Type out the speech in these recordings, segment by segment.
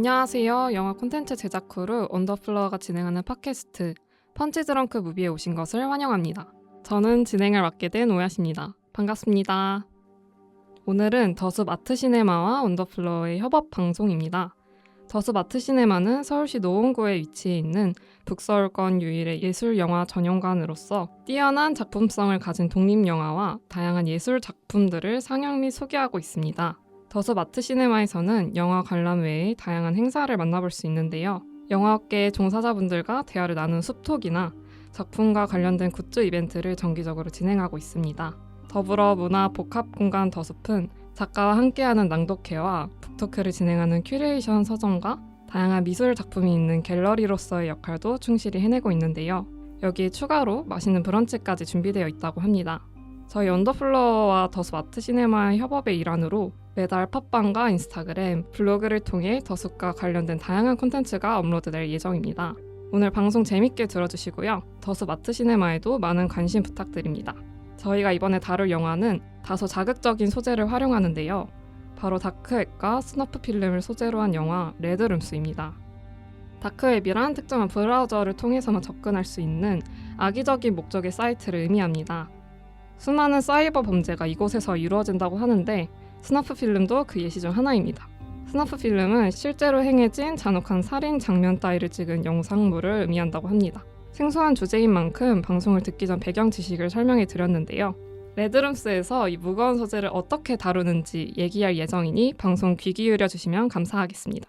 안녕하세요. 영화 콘텐츠 제작 크루 언더플로어가 진행하는 팟캐스트 펀치 드렁크 무비에 오신 것을 환영합니다. 저는 진행을 맡게 된 오야시입니다. 반갑습니다. 오늘은 더숲 아트시네마와 언더플로어의 협업 방송입니다. 더숲 아트시네마는 서울시 노원구에 위치해 있는 북서울권 유일의 예술영화 전용관으로서 뛰어난 작품성을 가진 독립영화와 다양한 예술 작품들을 상영 및 소개하고 있습니다. 더숲 아트시네마에서는 영화 관람 외에 다양한 행사를 만나볼 수 있는데요. 영화업계 종사자분들과 대화를 나눈 숲톡이나 작품과 관련된 굿즈 이벤트를 정기적으로 진행하고 있습니다. 더불어 문화 복합공간 더숲은 작가와 함께하는 낭독회와 북토크를 진행하는 큐레이션 서점과 다양한 미술 작품이 있는 갤러리로서의 역할도 충실히 해내고 있는데요. 여기에 추가로 맛있는 브런치까지 준비되어 있다고 합니다. 저희 언더플로어와 더숲 아트시네마의 협업의 일환으로 매달 팟빵과 인스타그램, 블로그를 통해 더숲과 관련된 다양한 콘텐츠가 업로드될 예정입니다. 오늘 방송 재밌게 들어주시고요. 더숲 아트시네마에도 많은 관심 부탁드립니다. 저희가 이번에 다룰 영화는 다소 자극적인 소재를 활용하는데요. 바로 다크웹과 스너프 필름을 소재로 한 영화 레드룸스입니다. 다크웹이란 특정한 브라우저를 통해서만 접근할 수 있는 악의적인 목적의 사이트를 의미합니다. 수많은 사이버 범죄가 이곳에서 이루어진다고 하는데 스너프 필름도 그 예시 중 하나입니다. 스너프 필름은 실제로 행해진 잔혹한 살인 장면 따위를 찍은 영상물을 의미한다고 합니다. 생소한 주제인 만큼 방송을 듣기 전 배경 지식을 설명해 드렸는데요. 레드룸스에서 이 무거운 소재를 어떻게 다루는지 얘기할 예정이니 방송 귀 기울여 주시면 감사하겠습니다.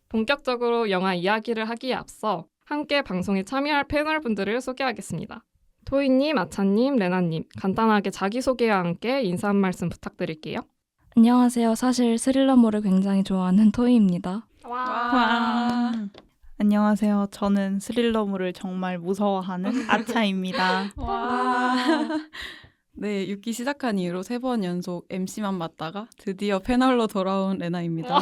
본격적으로 영화 이야기를 하기에 앞서 함께 방송에 참여할 패널분들을 소개하겠습니다. 토이님, 아차님, 레나님, 간단하게 자기소개와 함께 인사 한 말씀 부탁드릴게요. 안녕하세요. 사실 스릴러물을 굉장히 좋아하는 토이입니다. 와. 안녕하세요. 저는 스릴러물을 정말 무서워하는 아차입니다. 와. 네, 6기 시작한 이후로 3번 연속 MC만 맡다가 드디어 패널로 돌아온 레나입니다.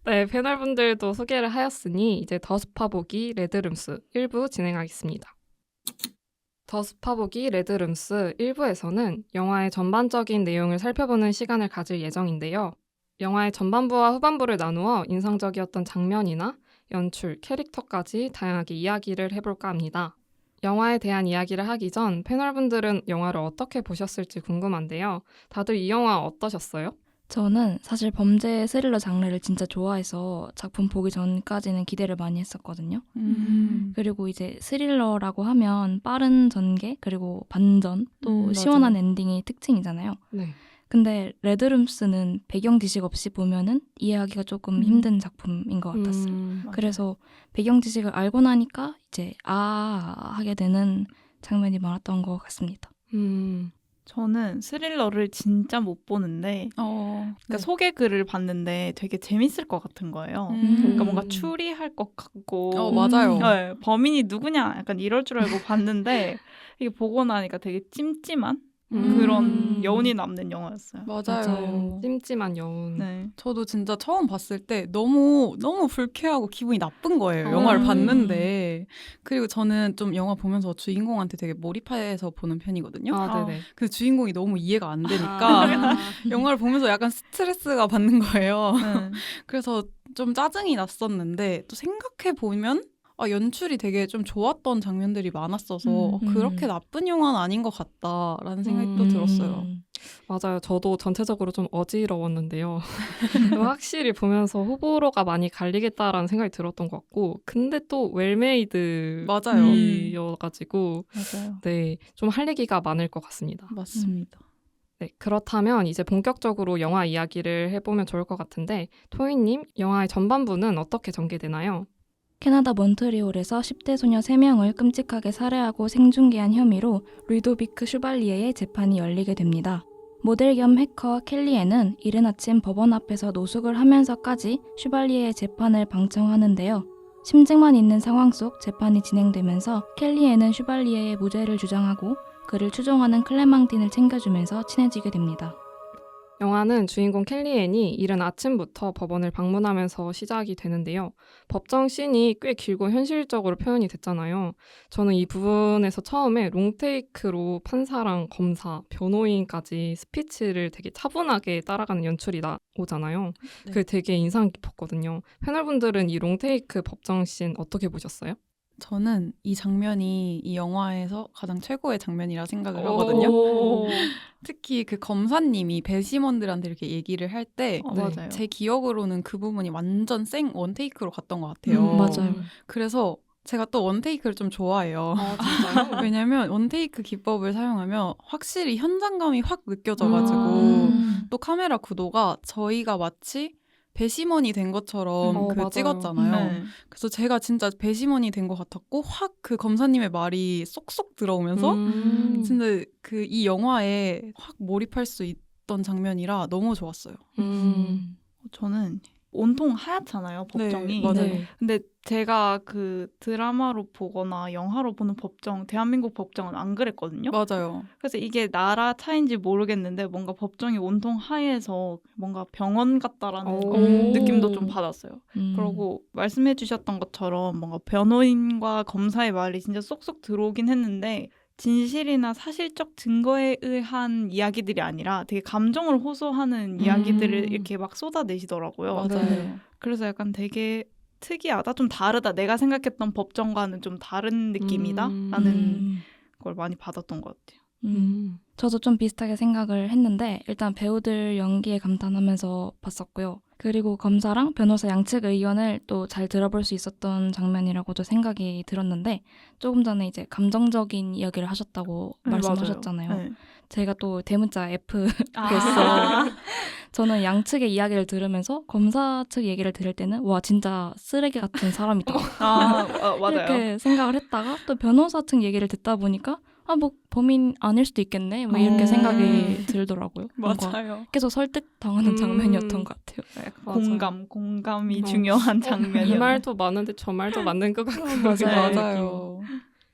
네, 패널분들도 소개를 하였으니 이제 더숲파보기 레드룸스 1부 진행하겠습니다. 더숲파보기 레드룸스 1부에서는 영화의 전반적인 내용을 살펴보는 시간을 가질 예정인데요. 영화의 전반부와 후반부를 나누어 인상적이었던 장면이나 연출, 캐릭터까지 다양하게 이야기를 해볼까 합니다. 영화에 대한 이야기를 하기 전 패널분들은 영화를 어떻게 보셨을지 궁금한데요. 다들 이 영화 어떠셨어요? 저는 사실 범죄 스릴러 장르를 진짜 좋아해서 작품 보기 전까지는 기대를 많이 했었거든요. 그리고 이제 스릴러라고 하면 빠른 전개 그리고 반전 또 시원한 엔딩이 특징이잖아요. 네. 근데 레드룸스는 배경 지식 없이 보면은 이해하기가 조금 힘든 작품인 것 같았어요. 그래서 배경 지식을 알고 나니까 이제 하게 되는 장면이 많았던 것 같습니다. 저는 스릴러를 진짜 못 보는데 그러니까 네. 소개글을 봤는데 되게 재밌을 것 같은 거예요. 그러니까 뭔가 추리할 것 같고 맞아요. 네, 범인이 누구냐 약간 이럴 줄 알고 봤는데 이게 보고 나니까 되게 찜찜한 그런 여운이 남는 영화였어요. 맞아요. 찜찜한 여운. 네. 저도 진짜 처음 봤을 때 너무 불쾌하고 기분이 나쁜 거예요. 영화를 봤는데. 그리고 저는 좀 영화 보면서 주인공한테 되게 몰입해서 보는 편이거든요. 네네. 근데 주인공이 너무 이해가 안 되니까 영화를 보면서 약간 스트레스가 받는 거예요. 네. 그래서 좀 짜증이 났었는데 또 생각해보면 연출이 되게 좀 좋았던 장면들이 많았어서 그렇게 나쁜 영화는 아닌 것 같다라는 생각이 또 들었어요. 맞아요. 저도 전체적으로 좀 어지러웠는데요. 확실히 보면서 호불호가 많이 갈리겠다라는 생각이 들었던 것 같고 근데 또 웰메이드이어가지고 맞아요. 네, 좀 할 얘기가 많을 것 같습니다. 맞습니다. 네, 그렇다면 이제 본격적으로 영화 이야기를 해보면 좋을 것 같은데 토이님, 영화의 전반부는 어떻게 전개되나요? 캐나다 몬트리올에서 10대 소녀 3명을 끔찍하게 살해하고 생중계한 혐의로 루이도비크 슈발리에의 재판이 열리게 됩니다. 모델 겸 해커 켈리에는 이른 아침 법원 앞에서 노숙을 하면서까지 슈발리에의 재판을 방청하는데요. 심증만 있는 상황 속 재판이 진행되면서 켈리에는 슈발리에의 무죄를 주장하고 그를 추종하는 클레망틴을 챙겨주면서 친해지게 됩니다. 영화는 주인공 켈리앤이 이른 아침부터 법원을 방문하면서 시작이 되는데요. 법정 씬이 꽤 길고 현실적으로 표현이 됐잖아요. 저는 이 부분에서 처음에 롱테이크로 판사랑 검사, 변호인까지 스피치를 되게 차분하게 따라가는 연출이 나오잖아요. 네. 그게 되게 인상 깊었거든요. 패널분들은 이 롱테이크 법정 씬 어떻게 보셨어요? 저는 이 장면이 이 영화에서 가장 최고의 장면이라 생각을 하거든요. 오. 특히 그 검사님이 배심원들한테 이렇게 얘기를 할 때 어, 네. 맞아요. 제 기억으로는 그 부분이 완전 생 원테이크로 갔던 것 같아요. 맞아요. 그래서 제가 또 원테이크를 좀 좋아해요. 아, 진짜요? 왜냐면 원테이크 기법을 사용하면 확실히 현장감이 확 느껴져가지고 또 카메라 구도가 저희가 마치 배심원이 된 것처럼 맞아요. 찍었잖아요. 네. 그래서 제가 진짜 배심원이 된 것 같았고 확 그 검사님의 말이 쏙쏙 들어오면서 진짜 그 이 영화에 확 몰입할 수 있던 장면이라 너무 좋았어요. 저는 온통 하얗잖아요, 법정이. 네, 맞아요. 네. 근데 제가 그 드라마로 보거나 영화로 보는 법정, 대한민국 법정은 안 그랬거든요. 맞아요. 그래서 이게 나라 차이인지 모르겠는데 뭔가 법정이 온통 하얘서 뭔가 병원 같다라는 오. 느낌도 좀 받았어요. 그리고 말씀해 주셨던 것처럼 뭔가 변호인과 검사의 말이 진짜 쏙쏙 들어오긴 했는데 진실이나 사실적 증거에 의한 이야기들이 아니라 되게 감정을 호소하는 이야기들을 이렇게 막 쏟아내시더라고요. 맞아요. 네. 그래서 약간 되게 특이하다, 좀 다르다. 내가 생각했던 법정과는 좀 다른 느낌이다라는 걸 많이 받았던 것 같아요. 저도 좀 비슷하게 생각을 했는데 일단 배우들 연기에 감탄하면서 봤었고요. 그리고 검사랑 변호사 양측 의견을 또 잘 들어볼 수 있었던 장면이라고도 생각이 들었는데 조금 전에 이제 감정적인 이야기를 하셨다고 네, 말씀하셨잖아요. 맞아요. 네. 제가 또 대문자 F로서 아. 저는 양측의 이야기를 들으면서 검사 측 얘기를 들을 때는 와 진짜 쓰레기 같은 사람이다 맞아요. 이렇게 생각을 했다가 또 변호사 측 얘기를 듣다 보니까 아 뭐 범인 아닐 수도 있겠네 뭐 이렇게 생각이 들더라고요. 뭔가 맞아요. 계속 설득당하는 장면이었던 것 같아요. 약간 공감이 어. 중요한 장면이었어요. 이 말도 맞는데 저 말도 맞는 것 같고 맞아요. 맞아요.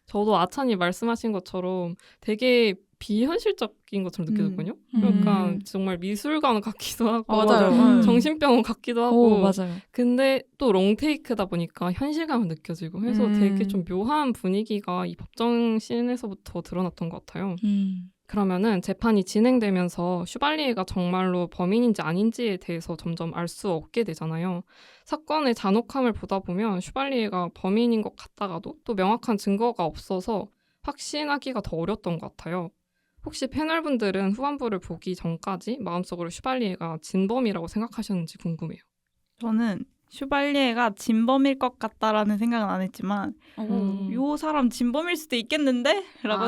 저도 아찬이 말씀하신 것처럼 되게 비현실적인 것처럼 느껴졌거든요. 그러니까 정말 미술관 같기도 하고 맞아요. 정신병원 같기도 오 하고 맞아요. 근데 또 롱테이크다 보니까 현실감을 느껴지고 해서 되게 좀 묘한 분위기가 이 법정 씬에서부터 드러났던 것 같아요. 그러면은 재판이 진행되면서 슈발리에가 정말로 범인인지 아닌지에 대해서 점점 알 수 없게 되잖아요. 사건의 잔혹함을 보다 보면 슈발리에가 범인인 것 같다가도 또 명확한 증거가 없어서 확신하기가 더 어려웠던 것 같아요. 혹시 패널분들은 후반부를 보기 전까지 마음속으로 슈발리에가 진범이라고 생각하셨는지 궁금해요. 저는 슈발리에가 진범일 것 같다라는 생각은 안 했지만 요 사람 진범일 수도 있겠는데? 라고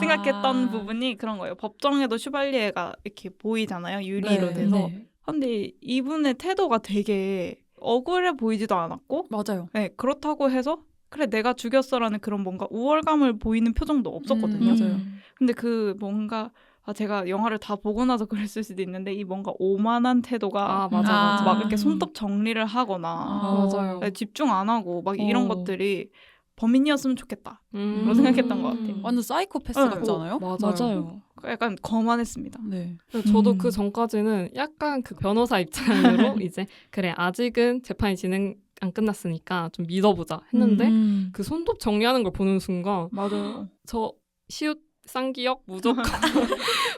생각했던 부분이 그런 거예요. 법정에도 슈발리에가 이렇게 보이잖아요. 유리로 네, 돼서. 네. 근데 이분의 태도가 되게 억울해 보이지도 않았고 맞아요. 네, 그렇다고 해서 그래 내가 죽였어라는 그런 뭔가 우월감을 보이는 표정도 없었거든요. 맞아요. 근데 그 뭔가 제가 영화를 다 보고 나서 그랬을 수도 있는데 이 뭔가 오만한 태도가 맞아. 막 이렇게 손톱 정리를 하거나 맞아요. 집중 안 하고 막 이런 것들이 범인이었으면 좋겠다. 그런 생각했던 것 같아요. 완전 사이코패스 응. 같지 않아요? 맞아요. 약간 거만했습니다. 네. 저도 그 전까지는 약간 그 변호사 입장으로 이제 그래 아직은 재판이 진행 안 끝났으니까 좀 믿어보자 했는데 그 손톱 정리하는 걸 보는 순간 맞아요. 저 시옷 쌍기역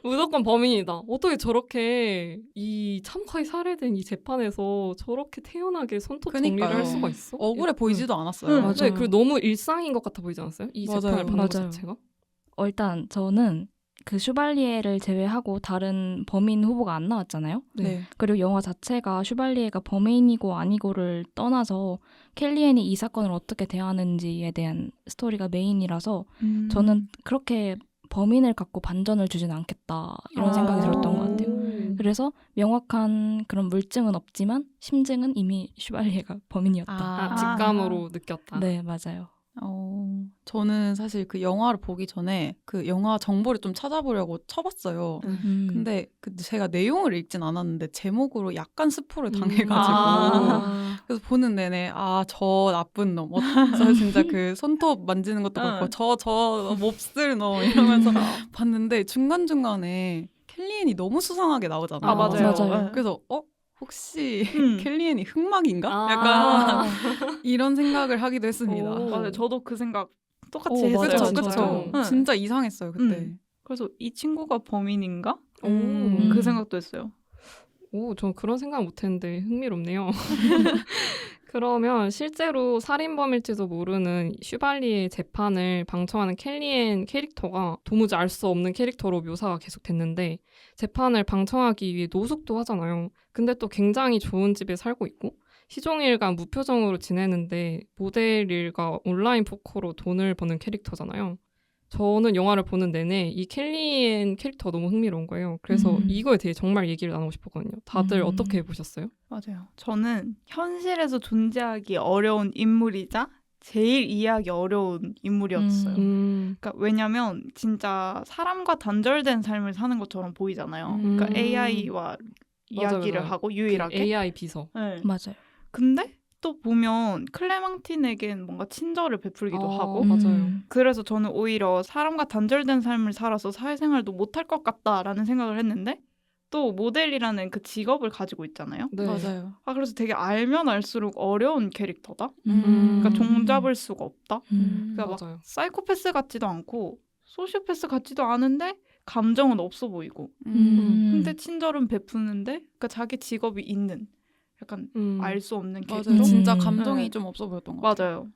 무조건 범인이다. 어떻게 저렇게 이 참카이 살해된 이 재판에서 저렇게 태연하게 손톱 정리를 그니까요. 할 수가 있어? 억울해 보이지도 않았어요. 응. 맞아요. 네, 그리고 너무 일상인 것 같아 보이지 않았어요? 이 맞아요. 재판을 받는 것 맞아요. 자체가? 일단 저는 그 슈발리에를 제외하고 다른 범인 후보가 안 나왔잖아요. 네. 그리고 영화 자체가 슈발리에가 범인이고 아니고를 떠나서 켈리앤이 이 사건을 어떻게 대하는지에 대한 스토리가 메인이라서 저는 그렇게 범인을 갖고 반전을 주진 않겠다 이런 생각이 들었던 것 같아요. 그래서 명확한 그런 물증은 없지만 심증은 이미 슈발리에가 범인이었다. 직감으로 느꼈다. 네, 맞아요. 저는 사실 그 영화를 보기 전에 그 영화 정보를 좀 찾아보려고 쳐봤어요. 근데 제가 내용을 읽진 않았는데 제목으로 약간 스포를 당해가지고 그래서 보는 내내 저 나쁜 놈 저 진짜 그 손톱 만지는 것도 그렇고 저 몹쓸 놈 이러면서 봤는데 중간중간에 켈리앤이 너무 수상하게 나오잖아요. 아, 맞아요. 맞아요. 네. 그래서 혹시 음. 켈리앤이 흑막인가? 아. 약간 이런 생각을 하기도 했습니다. 오. 맞아요. 저도 그 생각 똑같이 오, 했어요. 맞아요. 그쵸, 진짜요. 그쵸. 응. 진짜 이상했어요 그때. 그래서 이 친구가 범인인가? 오. 그 생각도 했어요. 오, 전 그런 생각 못했는데 흥미롭네요. 그러면 실제로 살인범일지도 모르는 슈발리의 재판을 방청하는 켈리앤 캐릭터가 도무지 알 수 없는 캐릭터로 묘사가 계속됐는데 재판을 방청하기 위해 노숙도 하잖아요. 근데 또 굉장히 좋은 집에 살고 있고 시종일관 무표정으로 지내는데 모델 일과 온라인 포커로 돈을 버는 캐릭터잖아요. 저는 영화를 보는 내내 이 켈리앤 캐릭터가 너무 흥미로운 거예요. 그래서 이거에 대해 정말 얘기를 나누고 싶었거든요. 다들 어떻게 보셨어요? 맞아요. 저는 현실에서 존재하기 어려운 인물이자 제일 이해하기 어려운 인물이었어요. 그러니까 왜냐면 진짜 사람과 단절된 삶을 사는 것처럼 보이잖아요. 그러니까 AI와 이야기를 맞아요. 하고 유일하게. 그 AI 비서. 네. 맞아요. 근데 또 보면 클레망틴에겐 뭔가 친절을 베풀기도 하고 맞아요. 그래서 저는 오히려 사람과 단절된 삶을 살아서 사회생활도 못할 것 같다라는 생각을 했는데 또 모델이라는 그 직업을 가지고 있잖아요. 네. 맞아요. 그래서 되게 알면 알수록 어려운 캐릭터다. 음. 그러니까 종잡을 수가 없다. 그러니까 막 맞아요. 사이코패스 같지도 않고 소시오패스 같지도 않은데 감정은 없어 보이고 근데 친절은 베푸는데 그러니까 자기 직업이 있는 약간 알 수 없는 캐릭터. 맞아요. 진짜 음. 감정이 네. 좀 없어 보였던 것 같아요. 맞아요.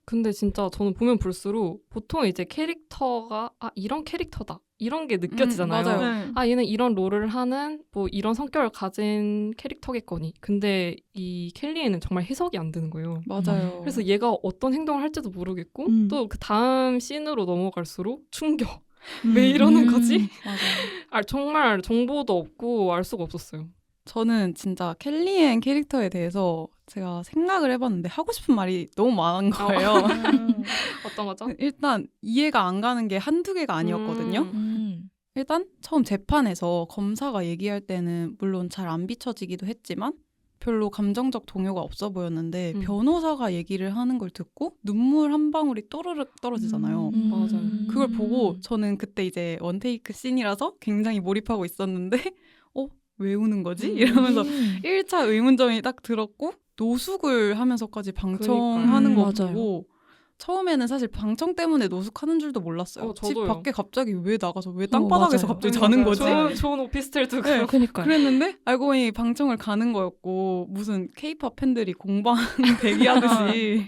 근데 진짜 저는 보면 볼수록 보통 이제 캐릭터가 이런 캐릭터다 이런 게 느껴지잖아요. 맞아요. 네. 얘는 이런 롤을 하는 뭐 이런 성격을 가진 캐릭터겠거니. 근데 이 켈리에는 정말 해석이 안 되는 거예요. 맞아요. 그래서 얘가 어떤 행동을 할지도 모르겠고 또 그 다음 씬으로 넘어갈수록 충격. 왜 이러는 거지? 맞아요. 정말 정보도 없고 알 수가 없었어요. 저는 진짜 켈리앤 캐릭터에 대해서 제가 생각을 해봤는데 하고 싶은 말이 너무 많은 거예요. 어떤 거죠? 일단 이해가 안 가는 게 한두 개가 아니었거든요. 일단 처음 재판에서 검사가 얘기할 때는 물론 잘 안 비춰지기도 했지만 별로 감정적 동요가 없어 보였는데 변호사가 얘기를 하는 걸 듣고 눈물 한 방울이 또르륵 떨어지잖아요. 맞아요. 그걸 보고 저는 그때 이제 원테이크 씬이라서 굉장히 몰입하고 있었는데 왜 우는 거지? 이러면서 1차 의문점이 딱 들었고 노숙을 하면서까지 방청하는 거 맞아요. 보고 처음에는 사실 방청 때문에 노숙하는 줄도 몰랐어요. 집 저도요. 밖에 갑자기 왜 나가서 왜 땅바닥에서 맞아요. 갑자기 자는 거지? 좋은 오피스텔 두고. 네. 그러니까요. 그랬는데 알고 보니 방청을 가는 거였고 무슨 케이팝 팬들이 공방 대기하듯이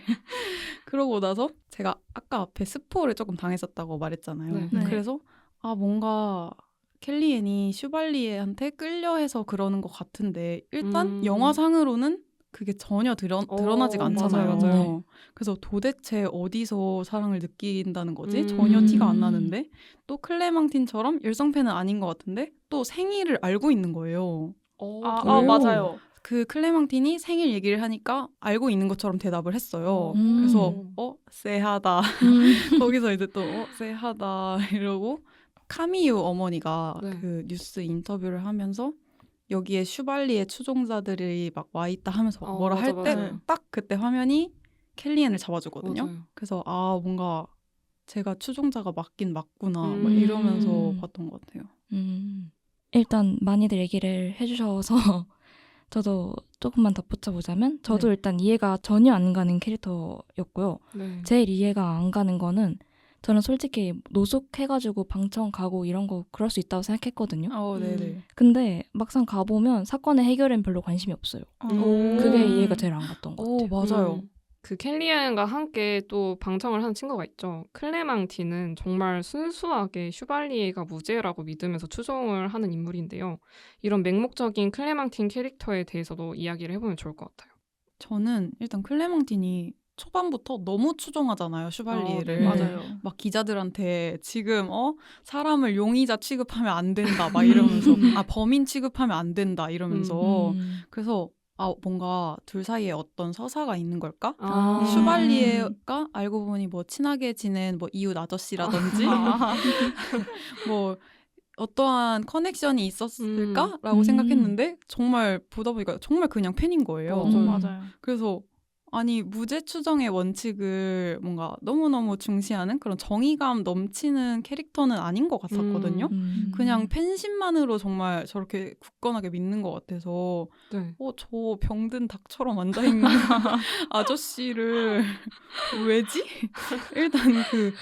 그러고 나서 제가 아까 앞에 스포를 조금 당했었다고 말했잖아요. 네. 네. 그래서 뭔가 켈리앤이 슈발리에한테 끌려해서 그러는 것 같은데 일단 영화상으로는 그게 전혀 드러나지가 않잖아요. 맞아요. 그래서 도대체 어디서 사랑을 느낀다는 거지? 전혀 티가 안 나는데 또 클레망틴처럼 열성팬은 아닌 것 같은데 또 생일을 알고 있는 거예요. 맞아요. 그 클레망틴이 생일 얘기를 하니까 알고 있는 것처럼 대답을 했어요. 그래서 쎄하다. 거기서 이제 또 쎄하다 이러고 카미유 어머니가 네. 그 뉴스 인터뷰를 하면서 여기에 슈발리의 추종자들이 막 와 있다 하면서 뭐라 할 때 맞아요. 딱 그때 화면이 켈리앤을 잡아주거든요. 맞아요. 그래서 뭔가 제가 추종자가 맞긴 맞구나 막 음. 이러면서 봤던 것 같아요. 일단 많이들 얘기를 해주셔서 저도 조금만 덧붙여보자면 저도 네. 일단 이해가 전혀 안 가는 캐릭터였고요. 네. 제일 이해가 안 가는 거는 저는 솔직히 노숙해가지고 방청 가고 이런 거 그럴 수 있다고 생각했거든요. 네네. 근데 막상 가보면 사건의 해결엔 별로 관심이 없어요. 그게 이해가 제일 안 갔던 것 같아요. 맞아요. 그 켈리앤과 함께 또 방청을 하는 친구가 있죠. 클레망티는 정말 순수하게 슈발리에가 무죄라고 믿으면서 추종을 하는 인물인데요. 이런 맹목적인 클레망틴 캐릭터에 대해서도 이야기를 해보면 좋을 것 같아요. 저는 일단 클레망틴이 초반부터 너무 추종하잖아요, 슈발리에를. 네. 맞아요. 막 기자들한테 지금 사람을 용의자 취급하면 안 된다 막 이러면서 범인 취급하면 안 된다 이러면서 그래서 뭔가 둘 사이에 어떤 서사가 있는 걸까? 슈발리에가 알고 보니 뭐 친하게 지낸 뭐 이웃 아저씨라든지 뭐 어떠한 커넥션이 있었을까라고 생각했는데 정말 보다 보니까 정말 그냥 팬인 거예요. 맞아요. 그래서 아니 무죄 추정의 원칙을 뭔가 너무너무 중시하는 그런 정의감 넘치는 캐릭터는 아닌 것 같았거든요. 그냥 팬심만으로 정말 저렇게 굳건하게 믿는 것 같아서 네. 저 병든 닭처럼 앉아있는 아저씨를 왜지? 일단 그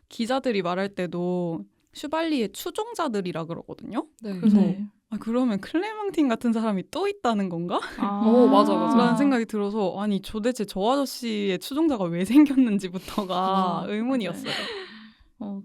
기자들이 말할 때도 슈발리의 추종자들이라 그러거든요. 네. 그래서 네. 그러면 클레망틴 같은 사람이 또 있다는 건가? 오, 맞아. 라는 생각이 들어서 아니 도대체 저 아저씨의 추종자가 왜 생겼는지부터가 의문이었어요.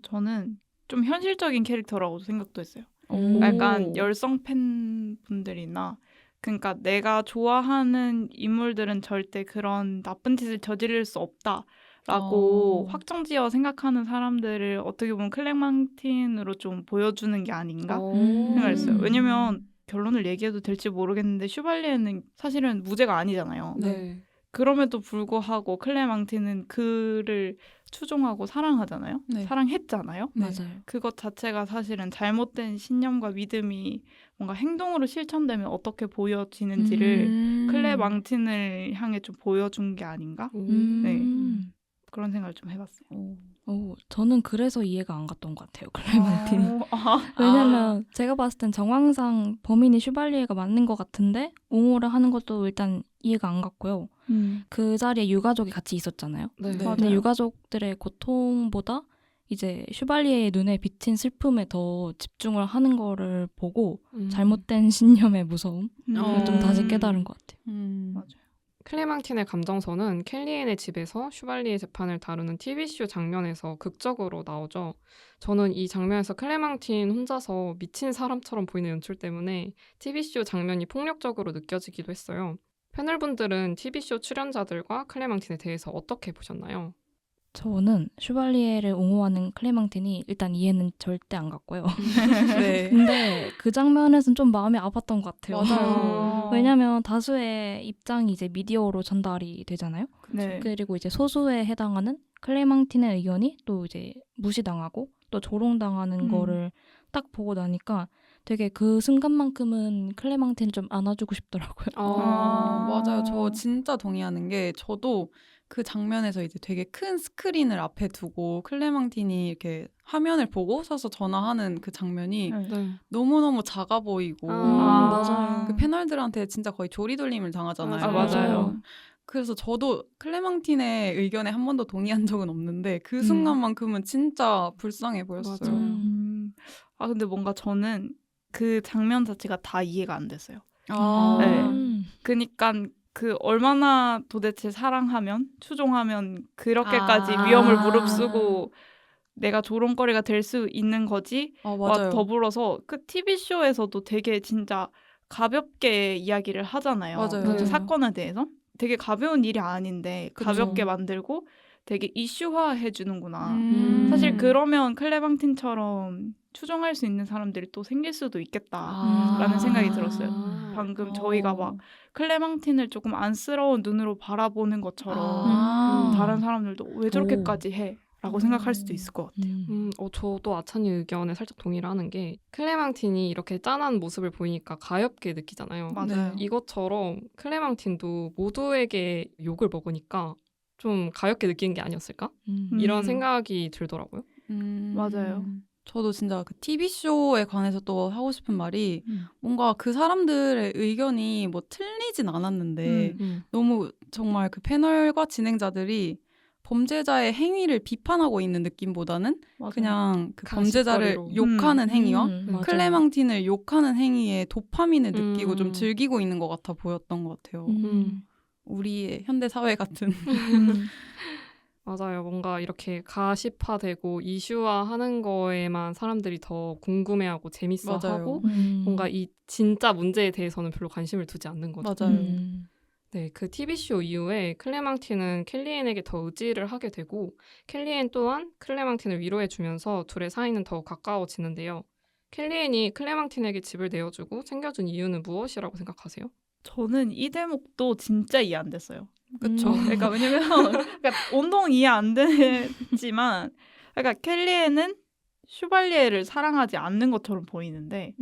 저는 좀 현실적인 캐릭터라고 생각도 했어요. 오. 약간 열성 팬분들이나 그러니까 내가 좋아하는 인물들은 절대 그런 나쁜 짓을 저지를 수 없다라고 확정지어 생각하는 사람들을 어떻게 보면 클레망틴으로 좀 보여주는 게 아닌가 생각했어요. 왜냐면 결론을 얘기해도 될지 모르겠는데 슈발리에는 사실은 무죄가 아니잖아요. 네. 그럼에도 불구하고 클레망틴은 그를 추종하고 사랑하잖아요. 네. 사랑했잖아요. 네. 맞아요. 그것 자체가 사실은 잘못된 신념과 믿음이 뭔가 행동으로 실천되면 어떻게 보여지는지를 클레망틴을 향해 좀 보여준 게 아닌가? 네. 그런 생각을 좀 해봤어요. 저는 그래서 이해가 안 갔던 것 같아요. 클레멘틴이. 아, 왜냐면 제가 봤을 땐 정황상 범인이 슈발리에가 맞는 것 같은데 옹호를 하는 것도 일단 이해가 안 갔고요. 그 자리에 유가족이 같이 있었잖아요. 네. 네. 근데 유가족들의 고통보다 이제 슈발리에의 눈에 비친 슬픔에 더 집중을 하는 거를 보고 잘못된 신념의 무서움을 좀 다시 깨달은 것 같아요. 맞아요. 클레망틴의 감정선은 켈리앤의 집에서 슈발리의 재판을 다루는 TV쇼 장면에서 극적으로 나오죠. 저는 이 장면에서 클레망틴 혼자서 미친 사람처럼 보이는 연출 때문에 TV쇼 장면이 폭력적으로 느껴지기도 했어요. 패널분들은 TV쇼 출연자들과 클레망틴에 대해서 어떻게 보셨나요? 저는 슈발리에를 옹호하는 클레망틴이 일단 이해는 절대 안 갔고요. 네. 근데 그 장면에서는 좀 마음이 아팠던 것 같아요. 맞아요. 왜냐면 다수의 입장이 이제 미디어로 전달이 되잖아요. 네. 그리고 이제 소수에 해당하는 클레망틴의 의견이 또 이제 무시당하고 또 조롱당하는 거를 딱 보고 나니까 되게 그 순간만큼은 클레망틴을 좀 안아주고 싶더라고요. 맞아요. 저 진짜 동의하는 게 저도 그 장면에서 이제 되게 큰 스크린을 앞에 두고 클레망틴이 이렇게 화면을 보고 서서 전화하는 그 장면이 네. 너무너무 작아 보이고 맞아요. 그 패널들한테 진짜 거의 조리돌림을 당하잖아요. 아, 맞아요. 그래서 저도 클레망틴의 의견에 한 번도 동의한 적은 없는데 그 순간만큼은 진짜 불쌍해 보였어요. 맞아요. 근데 뭔가 저는 그 장면 자체가 다 이해가 안 됐어요. 네. 그러니까 그 얼마나 도대체 사랑하면 추종하면 그렇게까지 위험을 무릅쓰고 내가 조롱거리가 될 수 있는 거지. 맞아요. 더불어서 그 TV쇼에서도 되게 진짜 가볍게 이야기를 하잖아요. 맞아요. 그 맞아요. 사건에 대해서 되게 가벼운 일이 아닌데 그쵸. 가볍게 만들고 되게 이슈화해 주는구나. 음. 사실 그러면 클레망틴처럼 추종할 수 있는 사람들이 또 생길 수도 있겠다라는 생각이 들었어요. 방금 저희가 막 클레망틴을 조금 안쓰러운 눈으로 바라보는 것처럼 다른 사람들도 왜 저렇게까지 해? 라고 생각할 수도 있을 것 같아요. 저도 아찬이 의견에 살짝 동의를 하는 게 클레망틴이 이렇게 짠한 모습을 보이니까 가엽게 느끼잖아요. 맞아요. 이것처럼 클레망틴도 모두에게 욕을 먹으니까 좀 가엽게 느끼는 게 아니었을까? 이런 생각이 들더라고요. 맞아요. 저도 진짜 그 TV쇼에 관해서 또 하고 싶은 말이 뭔가 그 사람들의 의견이 뭐 틀리진 않았는데 너무 정말 그 패널과 진행자들이 범죄자의 행위를 비판하고 있는 느낌보다는 맞아요. 그냥 그 범죄자를 가십거리로. 욕하는 행위와 맞아요. 클레망틴을 욕하는 행위에 도파민을 느끼고 좀 음. 즐기고 있는 것 같아 보였던 것 같아요. 우리의 현대 사회 같은. 맞아요. 뭔가 이렇게 가십화되고 이슈화하는 거에만 사람들이 더 궁금해하고 재밌어하고 뭔가 이 진짜 문제에 대해서는 별로 관심을 두지 않는 거죠. 맞아요. 네, 그 TV쇼 이후에 클레망틴은 켈리앤에게 더 의지를 하게 되고 켈리앤 또한 클레망틴을 위로해주면서 둘의 사이는 더욱 가까워지는데요. 켈리앤이 클레망틴에게 집을 내어주고 챙겨준 이유는 무엇이라고 생각하세요? 저는 이 대목도 진짜 이해 안 됐어요. 그쵸. 그러니까 왜냐면 그러니까 온통 이해 안 되지만 그러니까 켈리에는 슈발리에를 사랑하지 않는 것처럼 보이는데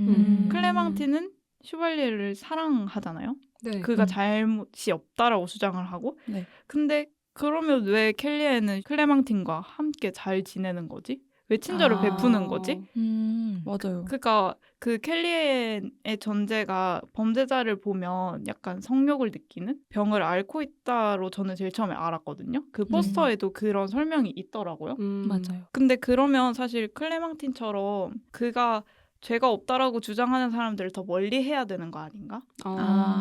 클레망틴은 슈발리에를 사랑하잖아요. 네. 그가 잘못이 없다라고 주장을 하고. 네. 근데 그러면 왜 켈리에는 클레망틴과 함께 잘 지내는 거지? 왜 친절을 베푸는 거지? 맞아요. 그러니까 그 켈리엔의 전제가 범죄자를 보면 약간 성욕을 느끼는 병을 앓고 있다로 저는 제일 처음에 알았거든요. 그 포스터에도 그런 설명이 있더라고요. 맞아요. 근데 그러면 사실 클레망틴처럼 그가 죄가 없다라고 주장하는 사람들을 더 멀리 해야 되는 거 아닌가?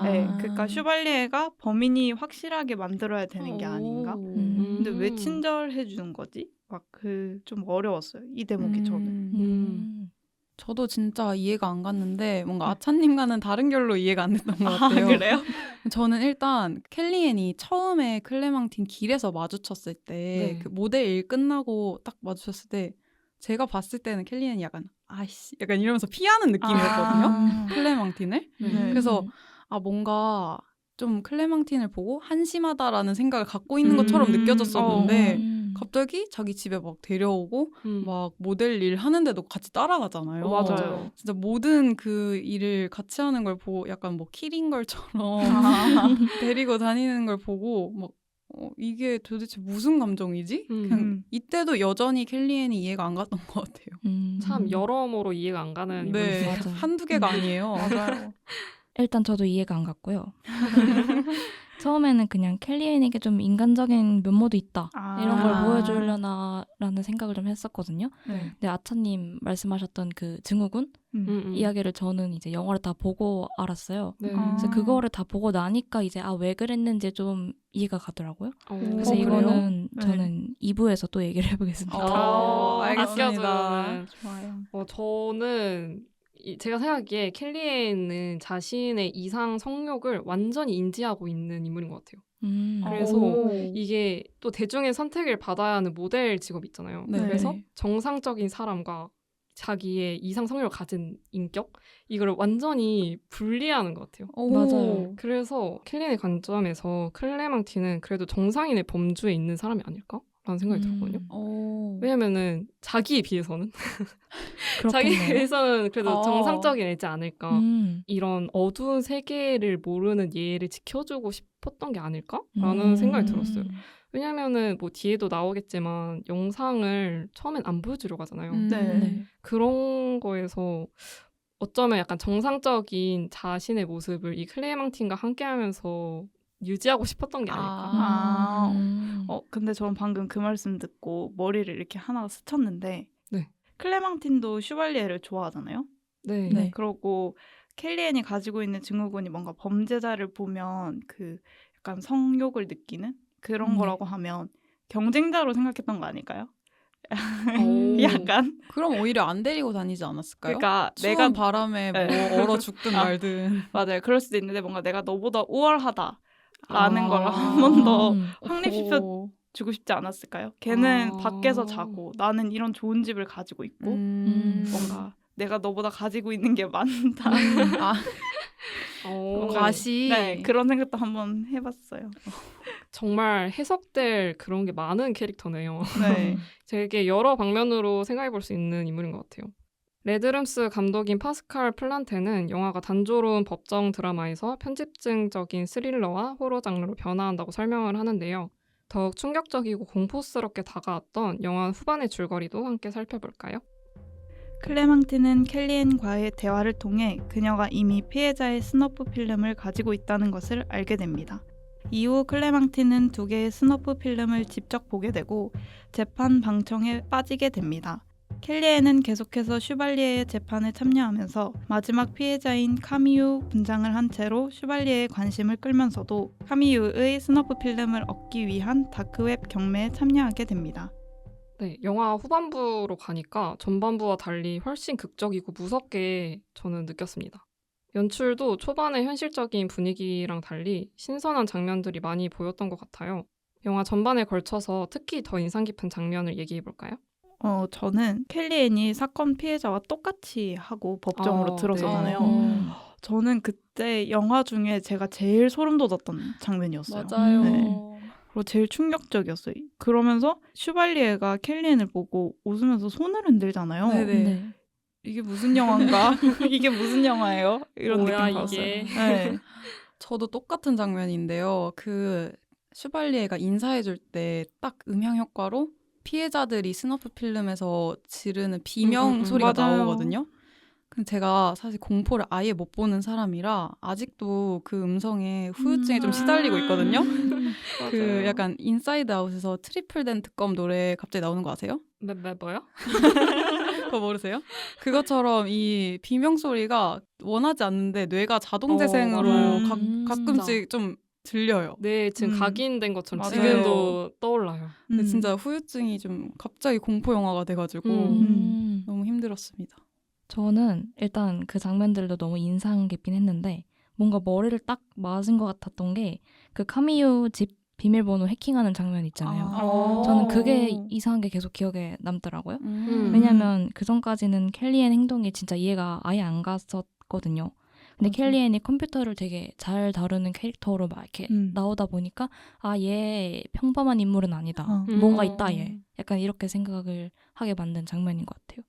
네, 그러니까 슈발리에가 범인이 확실하게 만들어야 되는 게 아닌가? 근데 왜 친절해 주는 거지? 막 그 좀 어려웠어요. 이 대목이 저는. 저도 진짜 이해가 안 갔는데 뭔가 아차님과는 다른 결로 이해가 안 됐던 것 같아요. 그래요? 저는 일단 켈리앤이 처음에 클레망틴 길에서 마주쳤을 때 그 모델 일 끝나고 딱 마주쳤을 때 제가 봤을 때는 켈리앤이 약간 아이씨 약간 이러면서 피하는 느낌이었거든요. 클레망틴을. 네. 그래서 뭔가 좀 클레망틴을 보고 한심하다라는 생각을 갖고 있는 것처럼 느껴졌었는데 갑자기 자기 집에 막 데려오고 막 모델 일 하는데도 같이 따라가잖아요. 맞아요. 진짜 모든 그 일을 같이 하는 걸 보고 약간 뭐 키링걸처럼 데리고 다니는 걸 보고 막 이게 도대체 무슨 감정이지? 그냥 이때도 여전히 켈리앤이 이해가 안 갔던 것 같아요. 참 여러모로 이해가 안 가는 네, 인물이죠. 한두 개가 아니에요. 맞아요. 일단 저도 이해가 안 갔고요. 처음에는 그냥 켈리앤에게 좀 인간적인 면모도 있다. 이런 걸 보여주려나라는 생각을 좀 했었거든요. 네. 근데 아차님 말씀하셨던 그 증후군 이야기를 저는 이제 영화를 다 보고 알았어요. 네. 그래서 그거를 다 보고 나니까 이제 왜 그랬는지 좀 이해가 가더라고요. 그래서 그래요? 이거는 네. 저는 2부에서 또 얘기를 해보겠습니다. 알겠습니다. 아껴주는. 좋아요. 저는 제가 생각하기에 켈리에는 자신의 이상 성욕을 완전히 인지하고 있는 인물인 것 같아요. 그래서 이게 또 대중의 선택을 받아야 하는 모델 직업 있잖아요. 네. 그래서 정상적인 사람과 자기의 이상 성욕을 가진 인격 이걸 완전히 분리하는 것 같아요. 맞아요. 그래서 켈리의 관점에서 클레망틴은 그래도 정상인의 범주에 있는 사람이 아닐까라는 생각이 들었거든요. 왜냐면은 자기에 비해서는 자기에 비해서는 그래도 정상적인 애지 않을까. 이런 어두운 세계를 모르는 얘를 지켜주고 싶었던 게 아닐까라는 생각이 들었어요. 왜냐면은 뭐 뒤에도 나오겠지만 영상을 처음엔 안 보여주려고 하잖아요. 네. 그런 거에서 어쩌면 약간 정상적인 자신의 모습을 이 클레망틴과 함께하면서 유지하고 싶었던 게 아닐까. 근데 저는 방금 그 말씀 듣고 머리를 이렇게 하나 스쳤는데 네. 클레망틴도 슈발리에를 좋아하잖아요. 네. 그러고 켈리앤이 가지고 있는 증후군이 뭔가 범죄자를 보면 그 약간 성욕을 느끼는 그런 거라고 하면 경쟁자로 생각했던 거 아닐까요? 약간 그럼 오히려 안 데리고 다니지 않았을까요? 그러니까 내가 바람에 뭐 얼어 죽든 말든 맞아요. 그럴 수도 있는데 뭔가 내가 너보다 우월하다라는 걸 한 번 더 확립시켜 주고 싶지 않았을까요? 걔는 밖에서 자고 나는 이런 좋은 집을 가지고 있고 뭔가 내가 너보다 가지고 있는 게 많다. 다시 네, 그런 생각도 한번 해봤어요. 정말 해석될 그런 게 많은 캐릭터네요. 네. 되게 여러 방면으로 생각해 볼 수 있는 인물인 것 같아요. 레드룸스 감독인 파스칼 플란테는 영화가 단조로운 법정 드라마에서 편집증적인 스릴러와 호러 장르로 변화한다고 설명을 하는데요. 더욱 충격적이고 공포스럽게 다가왔던 영화 후반의 줄거리도 함께 살펴볼까요? 클레망틴은 켈리앤과의 대화를 통해 그녀가 이미 피해자의 스너프 필름을 가지고 있다는 것을 알게 됩니다. 이후 클레망틴은 2개의 스너프 필름을 직접 보게 되고 재판 방청에 빠지게 됩니다. 켈리앤은 계속해서 슈발리에의 재판에 참여하면서 마지막 피해자인 카미유 분장을 한 채로 슈발리에의 관심을 끌면서도 카미유의 스너프 필름을 얻기 위한 다크웹 경매에 참여하게 됩니다. 네, 영화 후반부로 가니까 전반부와 달리 훨씬 극적이고 무섭게 저는 느꼈습니다. 연출도 초반의 현실적인 분위기랑 달리 신선한 장면들이 많이 보였던 것 같아요. 영화 전반에 걸쳐서 특히 더 인상 깊은 장면을 얘기해 볼까요? 저는 켈리앤이 사건 피해자와 똑같이 하고 법정으로 들어서잖아요. 네. 저는 그때 영화 중에 제가 제일 소름 돋았던 장면이었어요. 맞아요. 네. 그리고 제일 충격적이었어요. 그러면서 슈발리에가 켈리앤을 보고 웃으면서 손을 흔들잖아요. 네네. 이게 무슨 영화인가? 이게 무슨 영화예요? 이런 뭐야, 느낌 받았어요. 이게. 네. 저도 똑같은 장면인데요. 그 슈발리에가 인사해줄 때 딱 음향 효과로 피해자들이 스너프 필름에서 지르는 비명 소리가 맞아요. 나오거든요. 근데 제가 사실 공포를 아예 못 보는 사람이라 아직도 그 음성에 후유증에 좀 시달리고 있거든요. 그 맞아요. 약간 인사이드 아웃에서 트리플 댄 특검 노래 갑자기 나오는 거 아세요? 뭐요? 그거 모르세요? 그것처럼 이 비명 소리가 원하지 않는데 뇌가 자동 재생으로 맞아요. 가끔씩 좀 들려요. 네, 지금 음. 각인된 것처럼 맞아요. 지금도 떠올라요. 근데 진짜 후유증이 좀 갑자기 공포 영화가 돼가지고 너무 힘들었습니다. 저는 일단 그 장면들도 너무 인상 깊긴 했는데 뭔가 머리를 딱 맞은 것 같았던 게 그 카미유 집 비밀번호 해킹하는 장면 있잖아요. 저는 그게 이상하게 계속 기억에 남더라고요. 왜냐면 그 전까지는 켈리앤 행동이 진짜 이해가 아예 안 갔었거든요. 근데 맞아. 켈리앤이 컴퓨터를 되게 잘 다루는 캐릭터로 막 이렇게 나오다 보니까 아, 얘 평범한 인물은 아니다. 뭔가 있다 얘. 약간 이렇게 생각을 하게 만든 장면인 것 같아요.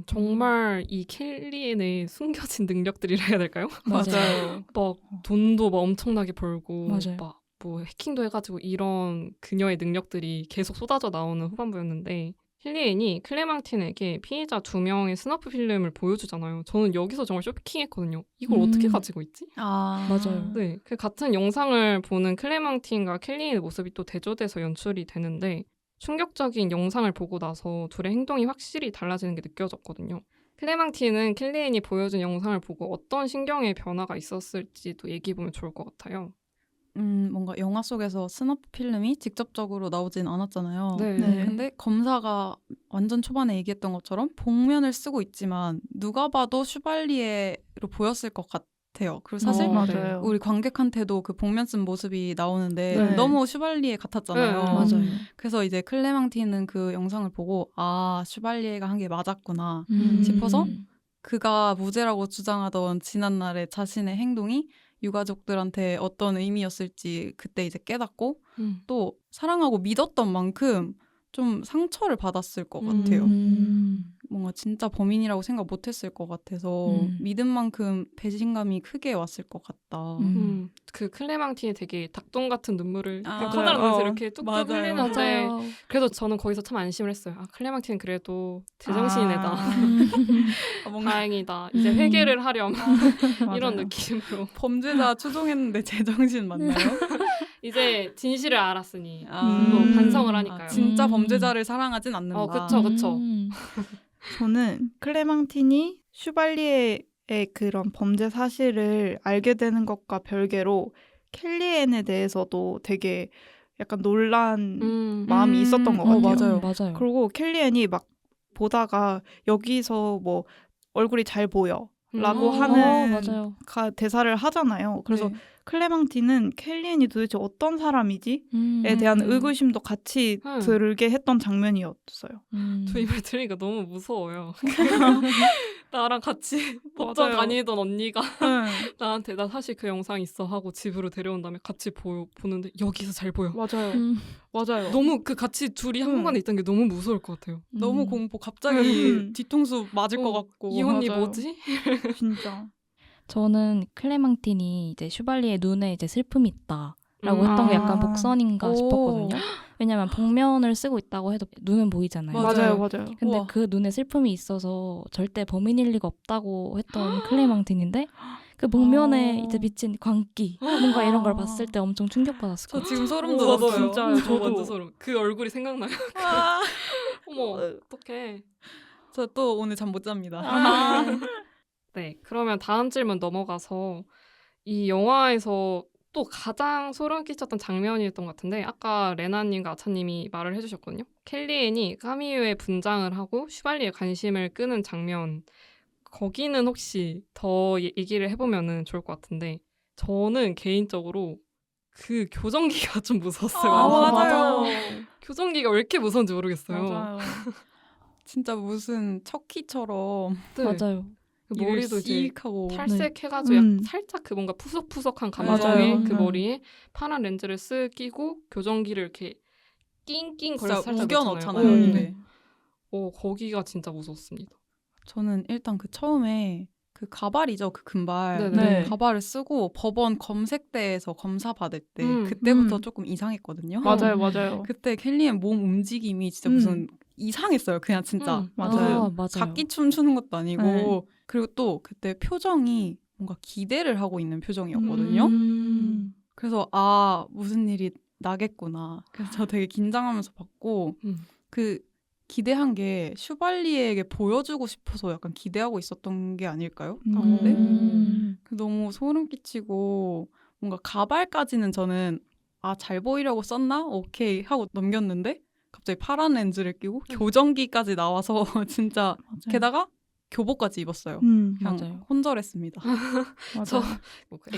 정말 이 켈리엔의 숨겨진 능력들이라 해야 될까요? 맞아요. 막 돈도 막 엄청나게 벌고 맞아요. 막 뭐 해킹도 해가지고 이런 그녀의 능력들이 계속 쏟아져 나오는 후반부였는데 힐리엔이 클레망틴에게 피해자 2명의 스너프 필름을 보여주잖아요. 저는 여기서 정말 쇼킹했거든요. 이걸 어떻게 가지고 있지? 맞아요. 네, 그 같은 영상을 보는 클레망틴과 켈리의 모습이 또 대조돼서 연출이 되는데 충격적인 영상을 보고 나서 둘의 행동이 확실히 달라지는 게 느껴졌거든요. 클레망틴은 켈리엔이 보여준 영상을 보고 어떤 신경의 변화가 있었을지도 얘기해보면 좋을 것 같아요. 뭔가 영화 속에서 스너프 필름이 직접적으로 나오진 않았잖아요. 네. 근데 검사가 완전 초반에 얘기했던 것처럼 복면을 쓰고 있지만 누가 봐도 슈발리에로 보였을 것 같아요. 그리고 사실 맞아요. 우리 관객한테도 그 복면 쓴 모습이 나오는데 네. 너무 슈발리에 같았잖아요. 네, 맞아요. 그래서 이제 클레망티는 그 영상을 보고 아 슈발리에가 한 게 맞았구나 싶어서 그가 무죄라고 주장하던 지난날의 자신의 행동이 유가족들한테 어떤 의미였을지 그때 이제 깨닫고 또 사랑하고 믿었던 만큼 좀 상처를 받았을 것 같아요. 뭔가 진짜 범인이라고 생각 못했을 것 같아서 믿은 만큼 배신감이 크게 왔을 것 같다. 그 클레망틴이 되게 닭똥 같은 눈물을 아, 커다란 맞아요. 눈에서 이렇게 뚝뚝 맞아요. 흘리는데 그래도 저는 거기서 참 안심을 했어요. 아, 클레망틴은 그래도 제정신인 애다. 뭔가 다행이다. 이제 회개를 하렴. 이런 맞아요. 느낌으로. 범죄자 추종했는데 제정신 맞나요? 이제 진실을 알았으니 아, 또 음. 반성을 하니까요. 진짜 범죄자를 사랑하진 않는다. 그쵸. 저는 클레망틴이 슈발리에의 그런 범죄 사실을 알게 되는 것과 별개로 켈리엔에 대해서도 되게 약간 놀란 마음이 있었던 것 같아요. 맞아요. 그리고 켈리엔이 막 보다가 여기서 뭐 얼굴이 잘 보여 라고 하는 맞아요. 대사를 하잖아요. 그래서 네. 클레망틴은 켈리엔이 도대체 어떤 사람이지?에 대한 의구심도 같이 들게 했던 장면이었어요. 저 이 말 들으니까 너무 무서워요. 나랑 같이 법정 맞아요. 다니던 언니가 네, 나한테 나 사실 그 영상 있어 하고 집으로 데려온 다음에 같이 보는데 여기서 잘 보여. 맞아요. 맞아요. 너무 그 같이 둘이 한 공간에 있던 게 너무 무서울 것 같아요. 너무 공포 갑자기 음. 뒤통수 맞을 것 같고 이 언니 맞아요. 뭐지? 진짜. 저는 클레망틴이 이제 슈발리의 눈에 이제 슬픔이 있다라고 했던 게 약간 복선인가 오. 싶었거든요. 왜냐면 복면을 쓰고 있다고 해도 눈은 보이잖아요. 맞아요. 근데 우와. 그 눈에 슬픔이 있어서 절대 범인일 리가 없다고 했던 클레망틴인데 그 복면에 이제 비친 광기 뭔가 이런 걸 봤을 때 엄청 충격받았을 것 저 같아요. 지금 소름 저도요. 돋았어요. 진짜요. 저 저도. 완전 소름. 그 얼굴이 생각나요. 아, 어머 어떡해. 저 또 오늘 잠 못 잡니다. 네, 그러면 다음 질문 넘어가서 이 영화에서 또 가장 소름 끼쳤던 장면이었던 것 같은데 아까 레나님과 아차님이 말을 해주셨거든요. 켈리엔이 카미유의 분장을 하고 슈발리의 관심을 끄는 장면 거기는 혹시 더 얘기를 해보면 좋을 것 같은데 저는 개인적으로 그 교정기가 좀 무서웠어요. 맞아요. 교정기가 왜 이렇게 무서운지 모르겠어요. 맞아요. 진짜 무슨 척키처럼 네. 맞아요. 그 머리도 이제 하고 탈색해가지고 약간 살짝 그 뭔가 푸석푸석한 감정의 맞아요. 그 머리에 파란 렌즈를 쓱 끼고 교정기를 이렇게 낑낑 거려서 살짝 우겨 넣잖아요. 넣잖아요. 음. 입에. 거기가 진짜 무서웠습니다. 저는 일단 그 처음에 그 가발이죠. 그 금발. 네네. 가발을 쓰고 법원 검색대에서 검사 받을 때 음. 그때부터 조금 이상했거든요. 맞아요, 맞아요. 그때 켈리의 몸 움직임이 진짜 무슨 이상했어요. 그냥 진짜. 맞아요. 아, 맞아요. 각기 춤추는 것도 아니고 네. 그리고 또 그때 표정이 뭔가 기대를 하고 있는 표정이었거든요. 그래서 아 무슨 일이 나겠구나. 그래서 저 되게 긴장하면서 봤고 그 기대한 게 슈발리에게 보여주고 싶어서 약간 기대하고 있었던 게 아닐까요? 근데 너무 소름 끼치고 뭔가 가발까지는 저는 아 잘 보이려고 썼나? 오케이 하고 넘겼는데 갑자기 파란 렌즈를 끼고 교정기까지 나와서 진짜 게다가 교복까지 입었어요. 그냥 맞아요. 혼절했습니다. 저 뭐 그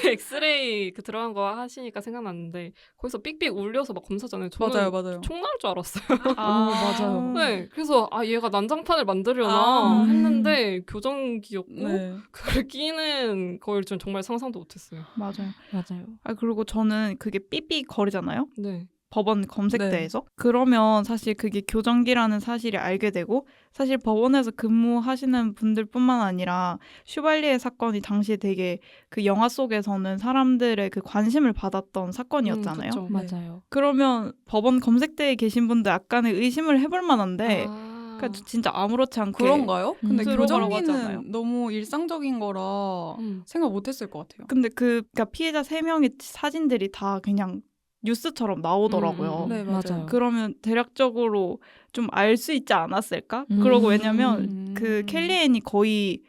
그 엑스레이 그 들어간 거 하시니까 생각났는데 거기서 삑삑 울려서 막 검사잖아요. 저는 맞아요. 총 나올 줄 알았어요. 맞아요. 네, 그래서 아 얘가 난장판을 만들려나 아. 했는데 교정기였고 네. 그걸 끼는 걸 전 정말 상상도 못했어요. 맞아요. 맞아요. 아 그리고 저는 그게 삐삐 거리잖아요. 네. 법원 검색대에서. 그러면 사실 그게 교정기라는 사실이 알게 되고 사실 법원에서 근무하시는 분들뿐만 아니라 슈발리에 사건이 당시에 되게 그 영화 속에서는 사람들의 그 관심을 받았던 사건이었잖아요. 그쵸. 맞아요. 그러면 법원 검색대에 계신 분들 약간의 의심을 해볼 만한데 아. 그러니까 진짜 아무렇지 않게 그런가요? 근데 들어가라고 하지 않아요? 교정기는 너무 일상적인 거라 생각 못했을 것 같아요. 근데 그러니까 피해자 3명의 사진들이 다 그냥 뉴스처럼 나오더라고요. 음. 네, 맞아요. 그러면 대략적으로 좀 알 수 있지 않았을까? 음. 그러고 왜냐면 그 켈리앤이 거의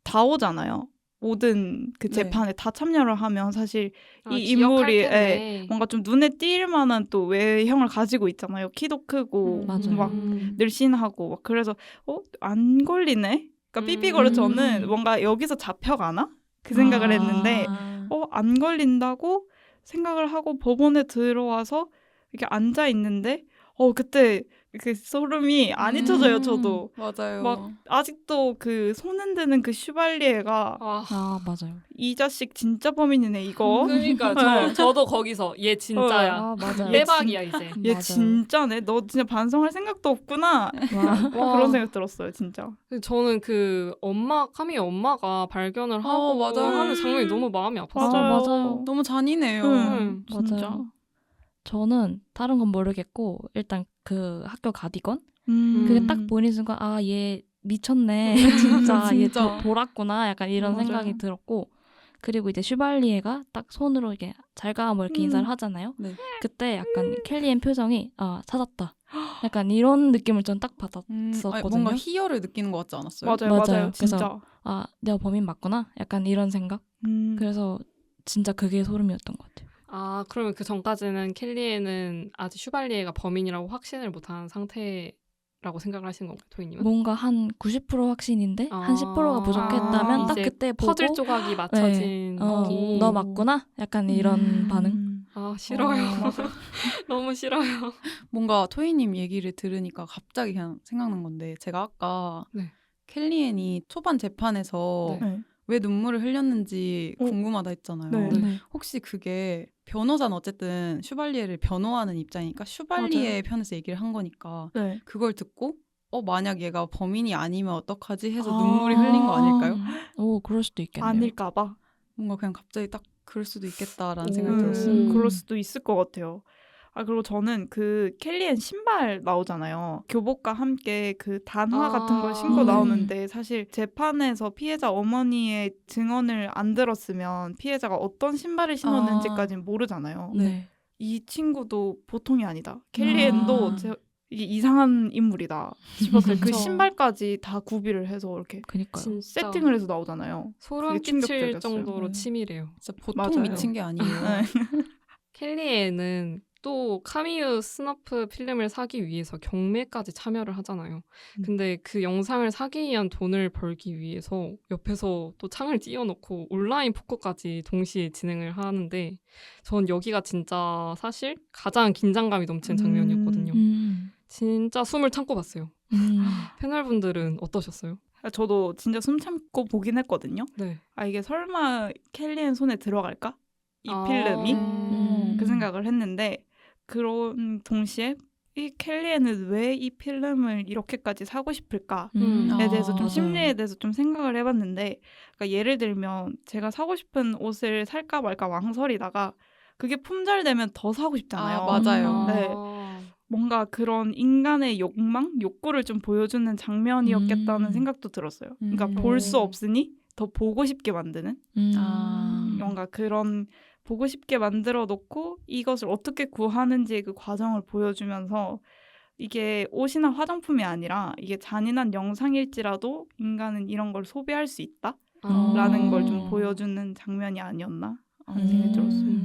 다 오잖아요. 모든 그 네. 재판에 다 참여를 하면 사실 아, 이 인물이 기억할 텐데. 뭔가 좀 눈에 띌 만한 또 외형을 가지고 있잖아요. 키도 크고 맞아요. 막 늘씬하고 막 그래서 안 걸리네? 그러니까 삐삐거려 저는 뭔가 여기서 잡혀가나? 그 생각을 했는데 안 걸린다고 생각을 하고 법원에 들어와서 이렇게 앉아 있는데 그때 그 소름이 안 잊혀져요. 저도 맞아요. 막 아직도 그 손 흔드는 그 슈발리에가 아, 맞아요. 이 자식 진짜 범인이네 이거. 그러니까 저도 거기서 얘 진짜야. 아, 맞아요. 대박이야 이제. 얘 맞아요. 진짜네. 너 진짜 반성할 생각도 없구나. 와. 그런 생각 들었어요, 진짜. 저는 그 카미의 엄마가 발견을 하고 맞아요. 하는 장면이 너무 마음이 아팠어요. 맞아요. 너무 잔인해요. 진짜. 맞아요. 저는 다른 건 모르겠고 일단 그 학교 가디건 그게 딱 보이는 순간 아 얘 미쳤네 진짜 얘 진짜. 돌았구나 약간 이런 맞아요. 생각이 들었고 그리고 이제 슈발리에가 딱 손으로 이게 잘가 뭐 이렇게 인사를 하잖아요. 네. 그때 약간 켈리의 표정이 아 찾았다 약간 이런 느낌을 전 딱 아니, 받았었거든요. 뭔가 희열을 느끼는 것 같지 않았어요? 맞아요. 맞아요. 진짜. 그래서 아 내가 범인 맞구나 약간 이런 생각. 그래서 진짜 그게 소름이었던 것 같아요. 아 그러면 그 전까지는 켈리에는 아직 슈발리에가 범인이라고 확신을 못한 상태라고 생각을 하시는 건가요, 토이님은? 뭔가 한 90% 확신인데 한 10%가 부족했다면 딱 이제 그때 보고 퍼즐 조각이 맞춰진 느낌. 너 맞구나? 약간 이런 반응. 아 싫어요. 너무 싫어요. 뭔가 토이님 얘기를 들으니까 갑자기 그냥 생각난 건데 제가 아까 네. 켈리앤이 초반 재판에서 네. 왜 눈물을 흘렸는지 궁금하다 했잖아요. 네. 네. 혹시 그게 변호사는 어쨌든 슈발리에를 변호하는 입장이니까 슈발리에 편에서 얘기를 한 거니까 네. 그걸 듣고 만약 얘가 범인이 아니면 어떡하지 해서 눈물이 흘린 거 아닐까요? 오, 그럴 수도 있겠네요. 아닐까봐. 뭔가 그냥 갑자기 딱 그럴 수도 있겠다라는 생각이 들었어요. 그럴 수도 있을 것 같아요. 아 그리고 저는 그 켈리앤 신발 나오잖아요. 교복과 함께 그 단화 같은 걸 신고 나오는데 사실 재판에서 피해자 어머니의 증언을 안 들었으면 피해자가 어떤 신발을 신었는지까지는 모르잖아요. 네. 이 친구도 보통이 아니다. 켈리앤도 이게 이상한 인물이다 싶었어요. 그 신발까지 다 구비를 해서 이렇게 그니까요. 진짜 세팅을 해서 나오잖아요. 소름 그게 끼칠 충격적이었어요. 정도로 네. 치밀해요. 진짜 보통 맞아요. 미친 게 아니에요. 네. 켈리에는 또 카미유 스너프 필름을 사기 위해서 경매까지 참여를 하잖아요. 근데 그 영상을 사기 위한 돈을 벌기 위해서 옆에서 또 창을 띄워놓고 온라인 포커까지 동시에 진행을 하는데 전 여기가 진짜 사실 가장 긴장감이 넘치는 장면이었거든요. 진짜 숨을 참고 봤어요. 패널분들은 어떠셨어요? 저도 진짜 숨 참고 보긴 했거든요. 네. 아 이게 설마 켈리앤 손에 들어갈까? 이 필름이? 그 생각을 했는데 그런 동시에 이 켈리에는 왜 이 필름을 이렇게까지 사고 싶을까에 아, 대해서 좀 맞아요. 심리에 대해서 좀 생각을 해봤는데, 그러니까 예를 들면 제가 사고 싶은 옷을 살까 말까 망설이다가 그게 품절되면 더 사고 싶잖아요. 아, 맞아요. 네. 뭔가 그런 인간의 욕망, 욕구를 좀 보여주는 장면이었겠다는 생각도 들었어요. 그러니까 볼 수 없으니 더 보고 싶게 만드는 뭔가 그런 보고 싶게 만들어 놓고 이것을 어떻게 구하는지 그 과정을 보여주면서 이게 옷이나 화장품이 아니라 이게 잔인한 영상일지라도 인간은 이런 걸 소비할 수 있다라는 걸 좀 보여주는 장면이 아니었나 하는 생각이 들었어요.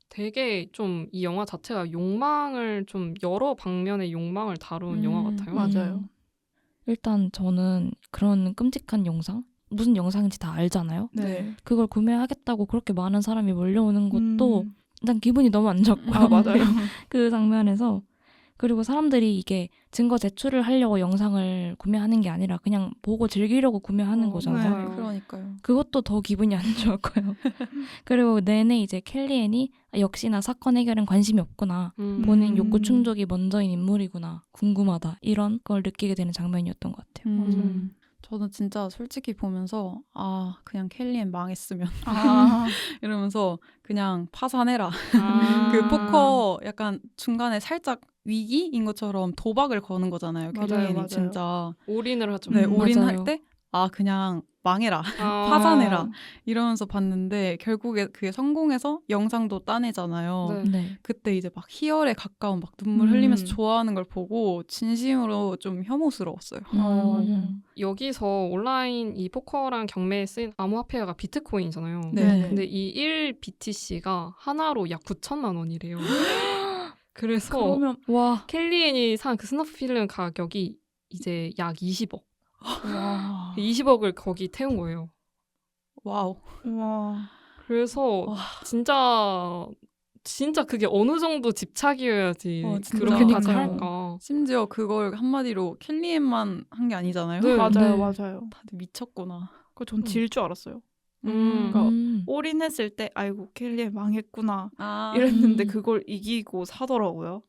되게 좀 이 영화 자체가 욕망을 좀 여러 방면의 욕망을 다룬 영화 같아요. 맞아요. 일단 저는 그런 끔찍한 영상, 무슨 영상인지 다 알잖아요. 네. 그걸 구매하겠다고 그렇게 많은 사람이 몰려오는 것도 음. 일단 기분이 너무 안 좋고요. 아, 맞아요. 그 장면에서. 그리고 사람들이 이게 증거 제출을 하려고 영상을 구매하는 게 아니라 그냥 보고 즐기려고 구매하는 거잖아요. 네. 그러니까요. 그것도 더 기분이 안 좋았고요. 그리고 내내 이제 켈리앤이 역시나 사건 해결엔 관심이 없구나. 본인 욕구 충족이 먼저인 인물이구나. 궁금하다. 이런 걸 느끼게 되는 장면이었던 것 같아요. 저는 진짜 솔직히 보면서 그냥 켈리엔 망했으면 아, 이러면서 그냥 파산해라. 아. 그 포커 약간 중간에 살짝 위기인 것처럼 도박을 거는 거잖아요. 맞아요, 켈리엔이 맞아요. 진짜 올인을 하죠. 네, 맞아요. 올인할 때 그냥 망해라. 파산해라. 이러면서 봤는데 결국에 그게 성공해서 영상도 따내잖아요. 네. 네. 그때 이제 막 희열에 가까운 막 눈물 흘리면서 음. 좋아하는 걸 보고 진심으로 좀 혐오스러웠어요. 맞아요. 여기서 온라인 이 포커랑 경매에 쓰인 암호화폐가 비트코인이잖아요. 네. 근데 이 1BTC가 하나로 약 9천만 원이래요. 그래서 그러면 와. 켈리앤이 산 그 스너프 필름 가격이 이제 약 20억. 와. 20억을 거기 태운 거예요. 와우. 와. 그래서 와. 진짜 그게 어느 정도 집착이어야지 진짜. 그렇게까지 그러니까요. 할까. 심지어 그걸 한마디로 켈리엔만 한 게 아니잖아요. 네. 맞아요, 네. 맞아요. 다들 미쳤구나. 그 전 질 줄 알았어요. 그러니까 올인했을 때 아이고 켈리에 망했구나 아, 이랬는데 그걸 이기고 사더라고요.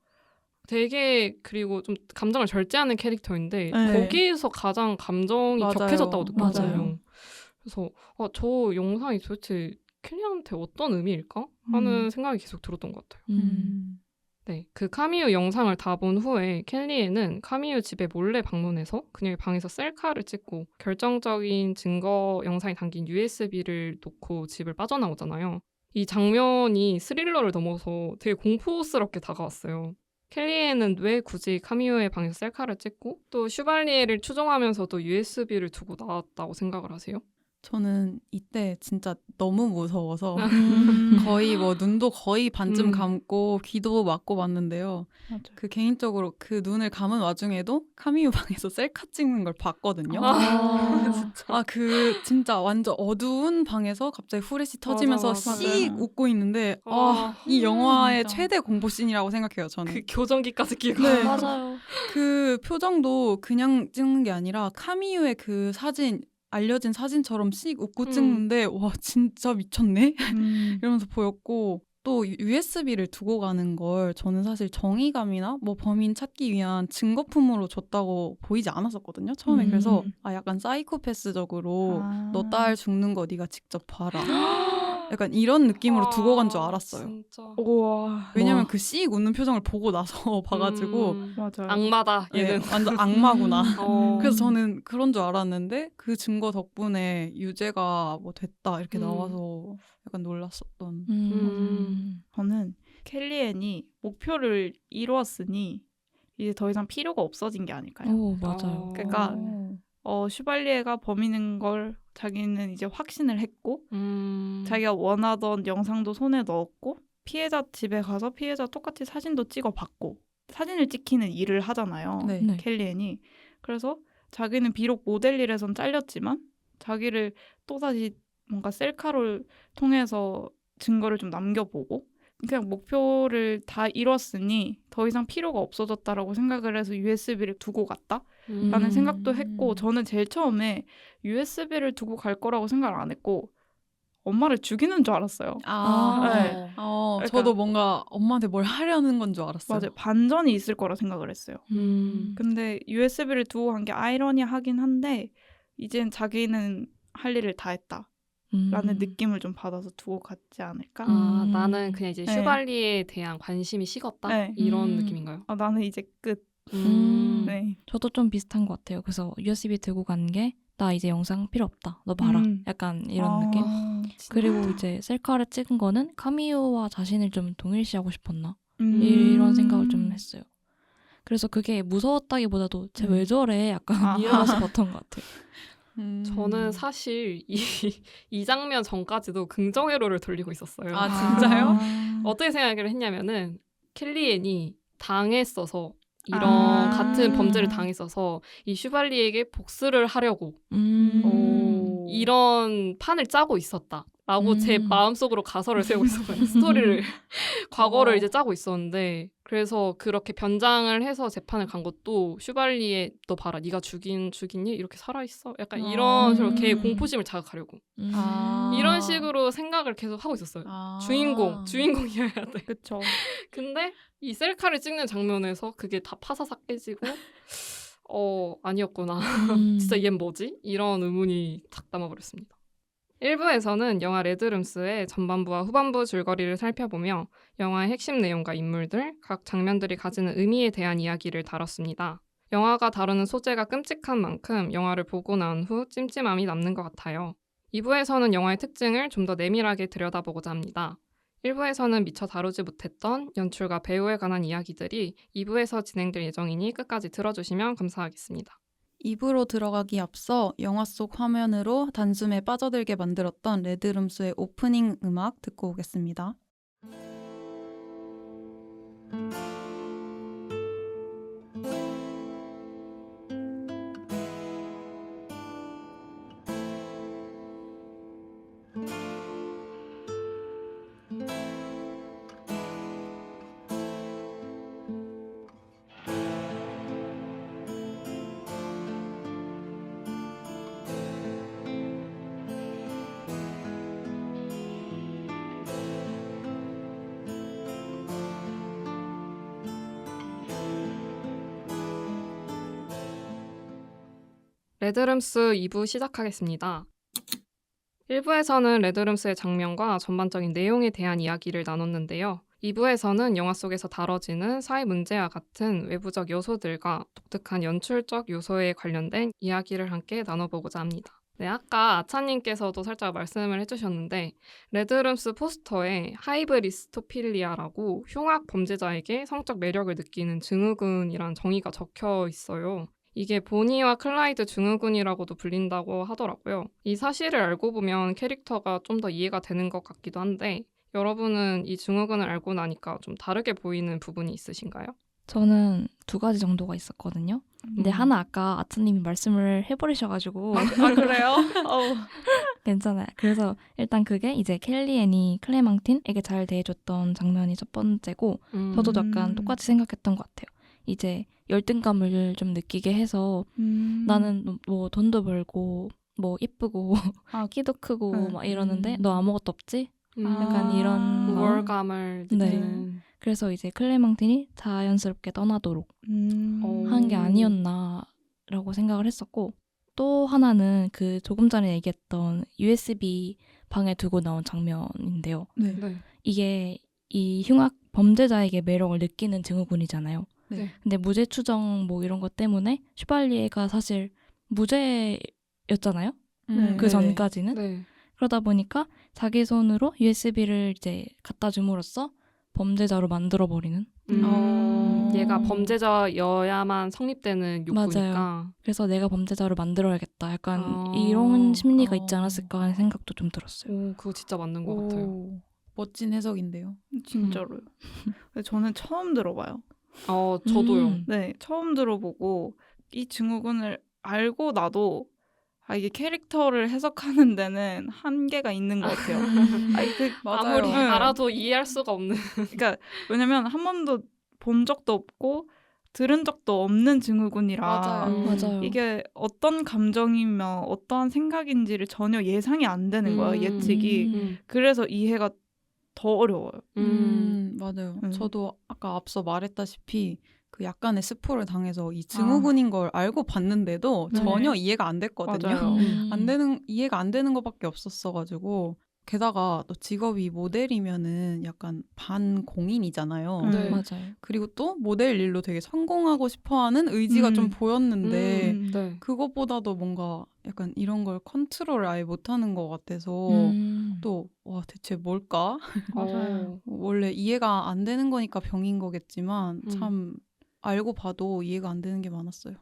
되게 그리고 좀 감정을 절제하는 캐릭터인데 네. 거기에서 가장 감정이 맞아요. 격해졌다고 느꼈어요. 맞아요. 그래서 저 영상이 도대체 켈리한테 어떤 의미일까? 하는 생각이 계속 들었던 것 같아요. 네, 그 카미유 영상을 다 본 후에 켈리에는 카미유 집에 몰래 방문해서 그녀의 방에서 셀카를 찍고 결정적인 증거 영상이 담긴 USB를 놓고 집을 빠져나오잖아요. 이 장면이 스릴러를 넘어서 되게 공포스럽게 다가왔어요. 켈리에는 왜 굳이 카미유의 방에서 셀카를 찍고 또 슈발리에를 추종하면서도 USB를 두고 나왔다고 생각을 하세요? 저는 이때 진짜 너무 무서워서 거의 뭐 눈도 거의 반쯤 감고 귀도 막고 봤는데요. 맞아요. 그 개인적으로 그 눈을 감은 와중에도 카미유 방에서 셀카 찍는 걸 봤거든요. 그 진짜 완전 어두운 방에서 갑자기 후레쉬 터지면서 맞아. 씩 웃고 있는데 아, 이 영화의 진짜. 최대 공포씬이라고 생각해요. 저는. 그 교정기까지 끼고 네. 맞아요. 그 표정도 그냥 찍는 게 아니라 카미유의 그 사진 알려진 사진처럼 씩 웃고 찍는데 와 진짜 미쳤네 이러면서 보였고 또 USB를 두고 가는 걸 저는 사실 정의감이나 뭐 범인 찾기 위한 증거품으로 줬다고 보이지 않았었거든요 처음에. 그래서 약간 사이코패스적으로 너 딸 죽는 거 네가 직접 봐라 약간 이런 느낌으로 두고 간 줄 알았어요. 진짜. 우와. 왜냐면 그 씩 웃는 표정을 보고 나서 봐가지고 맞아요. 악마다 얘는. 네, 완전 악마구나. 어. 그래서 저는 그런 줄 알았는데 그 증거 덕분에 유죄가 뭐 됐다 이렇게 나와서 약간 놀랐었던. 저는 켈리앤이 목표를 이루었으니 이제 더 이상 필요가 없어진 게 아닐까요? 오, 맞아요. 그러니까 슈발리에가 범인인 걸 자기는 이제 확신을 했고 자기가 원하던 영상도 손에 넣었고 피해자 집에 가서 피해자 똑같이 사진도 찍어봤고 사진을 찍히는 일을 하잖아요. 네. 네. 켈리앤이. 그래서 자기는 비록 모델 일에선 잘렸지만 자기를 또다시 뭔가 셀카를 통해서 증거를 좀 남겨보고 그냥 목표를 다 이뤘으니 더 이상 필요가 없어졌다라고 생각을 해서 USB를 두고 갔다라는 생각도 했고 저는 제일 처음에 USB를 두고 갈 거라고 생각을 안 했고 엄마를 죽이는 줄 알았어요. 네. 그러니까- 저도 뭔가 엄마한테 뭘 하려는 건 줄 알았어요. 맞아요. 반전이 있을 거라 생각을 했어요. 음. 근데 USB를 두고 간 게 아이러니하긴 한데 이젠 자기는 할 일을 다 했다. 라는 느낌을 좀 받아서 두고 갔지 않을까? 아, 나는 그냥 이제 네. 슈발리에 대한 관심이 식었다? 네. 이런 음. 느낌인가요? 아, 나는 이제 끝. 네. 저도 좀 비슷한 것 같아요. 그래서 USB 들고 간 게 나 이제 영상 필요 없다. 너 봐라. 약간 이런 느낌. 그리고 이제 셀카를 찍은 거는 카미오와 자신을 좀 동일시하고 싶었나? 이런 생각을 좀 했어요. 그래서 그게 무서웠다기보다도 쟤 왜 저래? 약간 이러고 싶었던 것 같아요. 저는 사실 이 장면 전까지도 긍정회로를 돌리고 있었어요. 아, 진짜요? 어떻게 생각을 했냐면은 켈리앤이 당했어서 이런 아. 같은 범죄를 당했어서 이 슈발리에게 복수를 하려고 오. 이런 판을 짜고 있었다라고 제 마음속으로 가설을 세우고 있었거든요. 스토리를 과거를 이제 짜고 있었는데 그래서 그렇게 변장을 해서 재판을 간 것도 슈발리에 너 봐라 네가 죽이니 이렇게 살아있어 약간 이런 식으로 걔의 공포심을 자극하려고 이런 식으로 생각을 계속 하고 있었어요. 주인공이어야 돼. 그쵸. 근데 이 셀카를 찍는 장면에서 그게 다 파사삭 깨지고 아니었구나. 진짜 얜 뭐지? 이런 의문이 탁 남아버렸습니다. 1부에서는 영화 레드룸스의 전반부와 후반부 줄거리를 살펴보며 영화의 핵심 내용과 인물들, 각 장면들이 가지는 의미에 대한 이야기를 다뤘습니다. 영화가 다루는 소재가 끔찍한 만큼 영화를 보고 난 후 찜찜함이 남는 것 같아요. 2부에서는 영화의 특징을 좀 더 내밀하게 들여다보고자 합니다. 1부에서는 미처 다루지 못했던 연출과 배우에 관한 이야기들이 2부에서 진행될 예정이니 끝까지 들어주시면 감사하겠습니다. 2부로 들어가기 앞서 영화 속 화면으로 단숨에 빠져들게 만들었던 레드룸스의 오프닝 음악 듣고 오겠습니다. 레드룸스 2부 시작하겠습니다. 1부에서는 레드룸스의 장면과 전반적인 내용에 대한 이야기를 나눴는데요. 2부에서는 영화 속에서 다뤄지는 사회 문제와 같은 외부적 요소들과 독특한 연출적 요소에 관련된 이야기를 함께 나눠보고자 합니다. 네, 아까 아차님께서도 살짝 말씀을 해주셨는데 레드룸스 포스터에 하이브리스토필리아라고 흉악 범죄자에게 성적 매력을 느끼는 증후군이란 정의가 적혀 있어요. 이게 보니와 클라이드 증후군이라고도 불린다고 하더라고요. 이 사실을 알고 보면 캐릭터가 좀 더 이해가 되는 것 같기도 한데 여러분은 이 증후군을 알고 나니까 좀 다르게 보이는 부분이 있으신가요? 저는 2가지 정도가 있었거든요. 근데 하나 아까 아차님이 말씀을 해버리셔가지고 그래요? 괜찮아요. 그래서 일단 그게 이제 켈리앤이 클레망틴에게 잘 대해줬던 장면이 첫 번째고 저도 약간 똑같이 생각했던 것 같아요. 이제 열등감을 좀 느끼게 해서 나는 뭐 돈도 벌고 뭐 예쁘고 키도 크고 막 이러는데 너 아무것도 없지? 약간 이런 마음? 우월감을 느끼는. 그래서 이제 클레망틴이 자연스럽게 떠나도록 한 게 아니었나라고 생각을 했었고 또 하나는 그 조금 전에 얘기했던 USB 방에 두고 나온 장면인데요. 네. 이게 이 흉악 범죄자에게 매력을 느끼는 증후군이잖아요. 네. 근데 무죄 추정 뭐 이런 것 때문에 슈발리에가 사실 무죄였잖아요. 그 전까지는. 네. 그러다 보니까 자기 손으로 USB를 이제 갖다 줌으로써 범죄자로 만들어버리는. 얘가 범죄자여야만 성립되는 욕구니까. 맞아요. 그래서 내가 범죄자로 만들어야겠다. 약간 이런 심리가 있지 않았을까 하는 생각도 좀 들었어요. 오, 그거 진짜 맞는 것 같아요. 멋진 해석인데요. 진짜로요. 근데 저는 처음 들어봐요. 저도요. 네, 처음 들어보고 이 증후군을 알고 나도 이게 캐릭터를 해석하는 데는 한계가 있는 것 같아요. 맞아요. 아무리 알아도 이해할 수가 없는. 그러니까 왜냐면 한 번도 본 적도 없고 들은 적도 없는 증후군이라 맞아요. 맞아요. 이게 어떤 감정이며 어떠한 생각인지를 전혀 예상이 안 되는 거예요. 예측이. 그래서 이해가 더 어려워요. 맞아요. 음. 저도 아까 앞서 말했다시피 그 약간의 스포를 당해서 이 증후군인 걸 알고 봤는데도 네. 전혀 이해가 안 됐거든요. 맞아요. 이해가 안 되는 것밖에 없었어가지고 게다가 또 직업이 모델이면은 약간 반공인이잖아요. 네. 맞아요. 그리고 또 모델 일로 되게 성공하고 싶어하는 의지가 좀 보였는데 네. 그것보다도 뭔가 약간 이런 걸 컨트롤을 아예 못하는 것 같아서 또 와 대체 뭘까? 맞아요. 원래 이해가 안 되는 거니까 병인 거겠지만 음. 참 알고 봐도 이해가 안 되는 게 많았어요.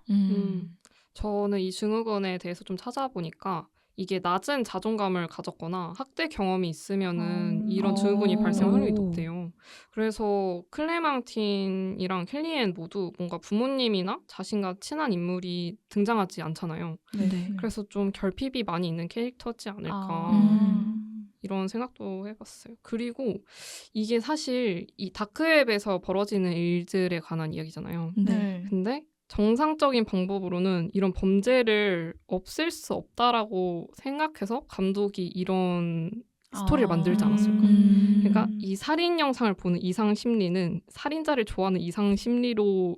저는 이 증후군에 대해서 좀 찾아보니까 이게 낮은 자존감을 가졌거나 학대 경험이 있으면은 이런 증후군이 발생 확률이 오. 높대요. 그래서 클레망틴이랑 켈리앤 모두 뭔가 부모님이나 자신과 친한 인물이 등장하지 않잖아요. 네. 그래서 좀 결핍이 많이 있는 캐릭터지 않을까 이런 생각도 해봤어요. 그리고 이게 사실 이 다크웹에서 벌어지는 일들에 관한 이야기잖아요. 네. 근데 정상적인 방법으로는 이런 범죄를 없앨 수 없다라고 생각해서 감독이 이런 스토리를 만들지 않았을까. 그러니까 이 살인 영상을 보는 이상 심리는 살인자를 좋아하는 이상 심리로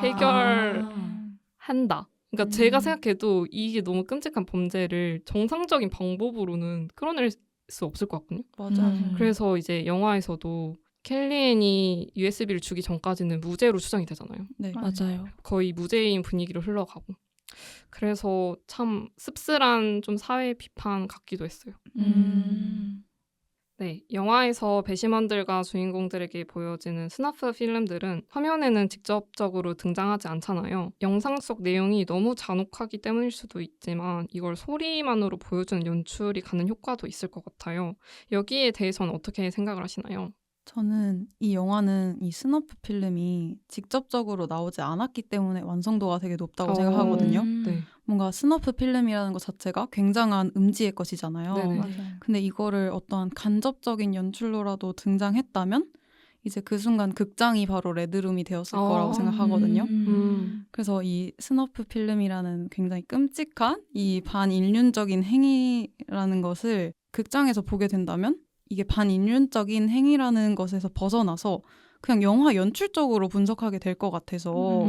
해결한다. 그러니까 제가 생각해도 이게 너무 끔찍한 범죄를 정상적인 방법으로는 끌어낼 수 없을 것 같거든요. 맞아요. 그래서 이제 영화에서도 켈리앤이 USB를 주기 전까지는 무죄로 추정이 되잖아요. 네. 맞아요. 거의 무죄인 분위기로 흘러가고. 그래서 참 씁쓸한 좀 사회 비판 같기도 했어요. 네, 영화에서 배심원들과 주인공들에게 보여지는 스너프 필름들은 화면에는 직접적으로 등장하지 않잖아요. 영상 속 내용이 너무 잔혹하기 때문일 수도 있지만 이걸 소리만으로 보여주는 연출이 가는 효과도 있을 것 같아요. 여기에 대해서는 어떻게 생각을 하시나요? 저는 이 영화는 이 스너프 필름이 직접적으로 나오지 않았기 때문에 완성도가 되게 높다고 생각하거든요. 네. 뭔가 스너프 필름이라는 것 자체가 굉장한 음지의 것이잖아요. 네네. 맞아요. 근데 이거를 어떠한 간접적인 연출로라도 등장했다면 이제 그 순간 극장이 바로 레드룸이 되었을 거라고 생각하거든요. 그래서 이 스너프 필름이라는 굉장히 끔찍한 이 반인륜적인 행위라는 것을 극장에서 보게 된다면 이게 반인륜적인 행위라는 것에서 벗어나서 그냥 영화 연출적으로 분석하게 될 것 같아서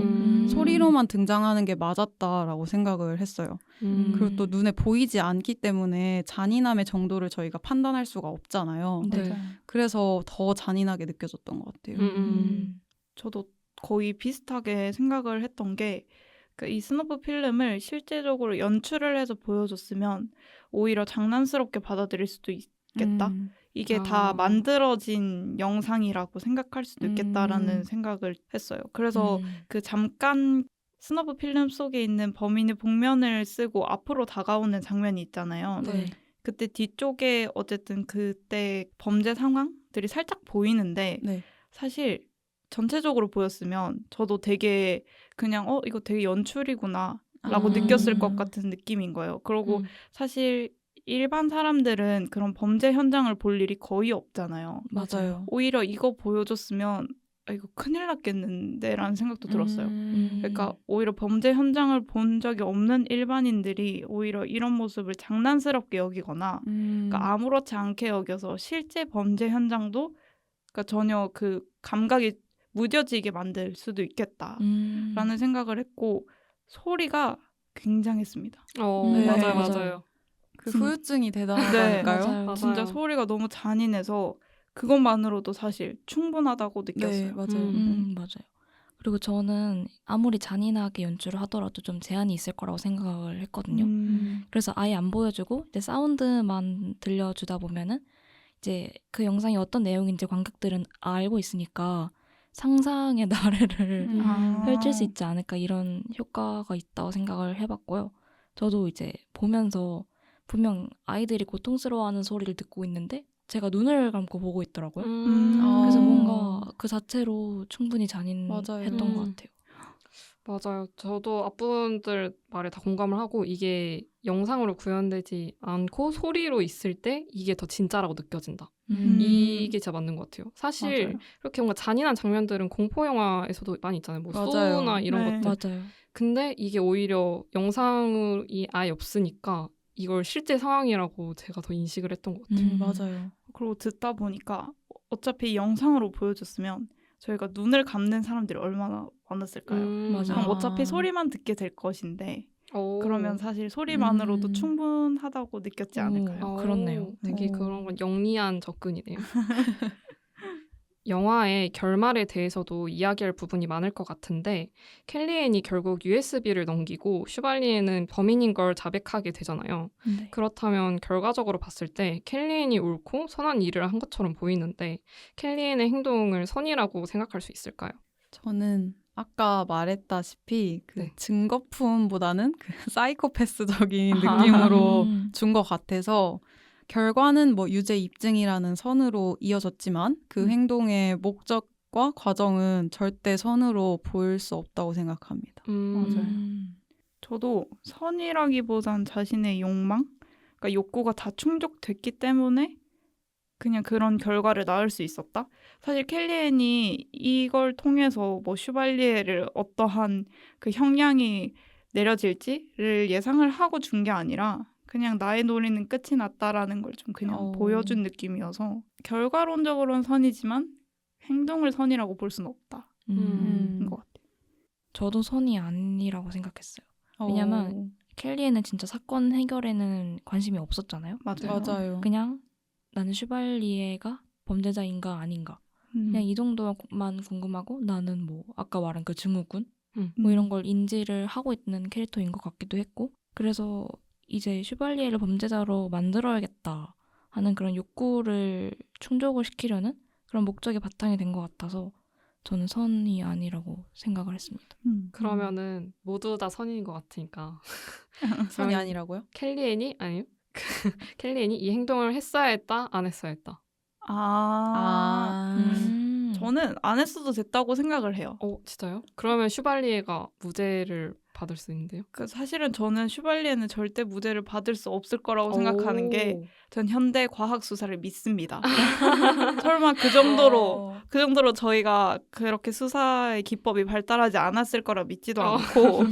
소리로만 등장하는 게 맞았다라고 생각을 했어요. 그리고 또 눈에 보이지 않기 때문에 잔인함의 정도를 저희가 판단할 수가 없잖아요. 네. 맞아요. 그래서 더 잔인하게 느껴졌던 것 같아요. 저도 거의 비슷하게 생각을 했던 게 이 스너프 필름을 실제적으로 연출을 해서 보여줬으면 오히려 장난스럽게 받아들일 수도 있겠다. 이게 다 만들어진 영상이라고 생각할 수도 있겠다라는 생각을 했어요. 그래서 그 잠깐 스너프 필름 속에 있는 범인의 복면을 쓰고 앞으로 다가오는 장면이 있잖아요. 네. 그때 뒤쪽에 어쨌든 그때 범죄 상황들이 살짝 보이는데 네. 사실 전체적으로 보였으면 저도 되게 그냥 이거 되게 연출이구나 라고 느꼈을 것 같은 느낌인 거예요. 그리고 사실 일반 사람들은 그런 범죄 현장을 볼 일이 거의 없잖아요. 맞아요. 오히려 이거 보여줬으면 이거 큰일 났겠는데 라는 생각도 들었어요. 그러니까 오히려 범죄 현장을 본 적이 없는 일반인들이 오히려 이런 모습을 장난스럽게 여기거나 그러니까 아무렇지 않게 여겨서 실제 범죄 현장도 그러니까 전혀 그 감각이 무뎌지게 만들 수도 있겠다라는 생각을 했고 소리가 굉장했습니다. 네, 맞아요, 맞아요. 맞아요. 그 후유증이 네. 대단하다니까요. 맞아요. 진짜 소리가 너무 잔인해서 그것만으로도 사실 충분하다고 느꼈어요. 네, 맞아요. 맞아요. 그리고 저는 아무리 잔인하게 연출을 하더라도 좀 제한이 있을 거라고 생각을 했거든요. 그래서 아예 안 보여주고 이제 사운드만 들려주다 보면은 이제 그 영상이 어떤 내용인지 관객들은 알고 있으니까 상상의 나래를 펼칠 수 있지 않을까 이런 효과가 있다고 생각을 해봤고요. 저도 이제 보면서 분명 아이들이 고통스러워하는 소리를 듣고 있는데 제가 눈을 감고 보고 있더라고요. 그래서 뭔가 그 자체로 충분히 잔인했던 맞아요. 것 같아요. 맞아요. 저도 앞부분들 말에 다 공감을 하고 이게 영상으로 구현되지 않고 소리로 있을 때 이게 더 진짜라고 느껴진다. 이게 진짜 맞는 것 같아요. 사실 맞아요. 그렇게 뭔가 잔인한 장면들은 공포 영화에서도 많이 있잖아요. 뭐 맞아요. 소나 이런 네. 것들. 맞아요. 근데 이게 오히려 영상이 아예 없으니까 이걸 실제 상황이라고 제가 더 인식을 했던 것 같아요. 맞아요. 그리고 듣다 보니까 어차피 영상으로 보여줬으면 저희가 눈을 감는 사람들이 얼마나 많았을까요? 맞아요. 그럼 아. 어차피 소리만 듣게 될 것인데 오. 그러면 사실 소리만으로도 음. 충분하다고 느꼈지 않을까요? 그렇네요. 되게 오. 그런 건 영리한 접근이네요. 영화의 결말에 대해서도 이야기할 부분이 많을 것 같은데 켈리앤이 결국 USB를 넘기고 슈발리에는 범인인 걸 자백하게 되잖아요. 네. 그렇다면 결과적으로 봤을 때 켈리앤이 옳고 선한 일을 한 것처럼 보이는데 켈리앤의 행동을 선이라고 생각할 수 있을까요? 저는 아까 말했다시피 그 네. 증거품보다는 그 사이코패스적인 아하. 느낌으로 준 것 같아서 결과는 뭐 유죄 입증이라는 선으로 이어졌지만 그 행동의 목적과 과정은 절대 선으로 보일 수 없다고 생각합니다. 맞아요. 저도 선이라기보단 자신의 욕망, 그러니까 욕구가 다 충족됐기 때문에 그냥 그런 결과를 낳을 수 있었다. 사실 켈리앤이 이걸 통해서 뭐 슈발리에를 어떠한 그 형량이 내려질지를 예상을 하고 준 게 아니라 그냥 나의 놀이는 끝이 났다라는 걸 좀 그냥 보여준 느낌이어서 결과론적으로는 선이지만 행동을 선이라고 볼 수는 없다. 인 것 같아요. 저도 선이 아니라고 생각했어요. 왜냐면 켈리에는 진짜 사건 해결에는 관심이 없었잖아요. 맞아요. 맞아요. 그냥 나는 슈발리에가 범죄자인가 아닌가. 그냥 이 정도만 궁금하고 나는 뭐 아까 말한 그 증후군 뭐 이런 걸 인지를 하고 있는 캐릭터인 것 같기도 했고 그래서 이제 슈발리에를 범죄자로 만들어야겠다 하는 그런 욕구를 충족을 시키려는 그런 목적이 바탕이 된 것 같아서 저는 선이 아니라고 생각을 했습니다. 그러면은 모두 다 선인 것 같으니까 선이 아니라고요? 켈리앤이 아니요. 켈리앤이 이 행동을 했어야 했다, 안 했어야 했다. 저는 안 했어도 됐다고 생각을 해요. 진짜요? 그러면 슈발리에가 무죄를 받을 수 있는데요? 그 사실은 저는 슈발리에는 절대 무죄를 받을 수 없을 거라고 생각하는 게 전 현대 과학 수사를 믿습니다. 설마 그 정도로 저희가 그렇게 수사의 기법이 발달하지 않았을 거라 믿지도 않고.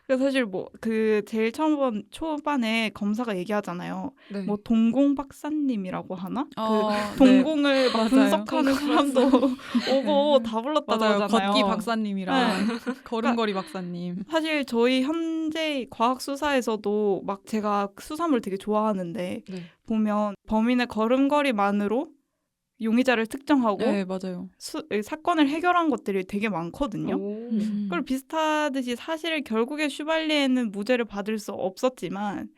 그래서 사실 뭐 그 제일 처음 본 초반에 검사가 얘기하잖아요. 네. 뭐 동공 박사님이라고 하나? 그 네. 동공을 막 맞아요. 분석하는 사람도 오고 다 불렀다고 맞아요. 하잖아요. 걷기 박사님이랑 걸음걸이 박사님. 사실 저희 현재 과학 수사에서도 막 제가 수사물 되게 좋아하는데 네. 보면 범인의 걸음걸이만으로 용의자를 특정하고 네, 맞아요. 사건을 해결한 것들이 되게 많거든요. 그걸 비슷하듯이 사실 결국에 슈발리에는 무죄를 받을 수 없었지만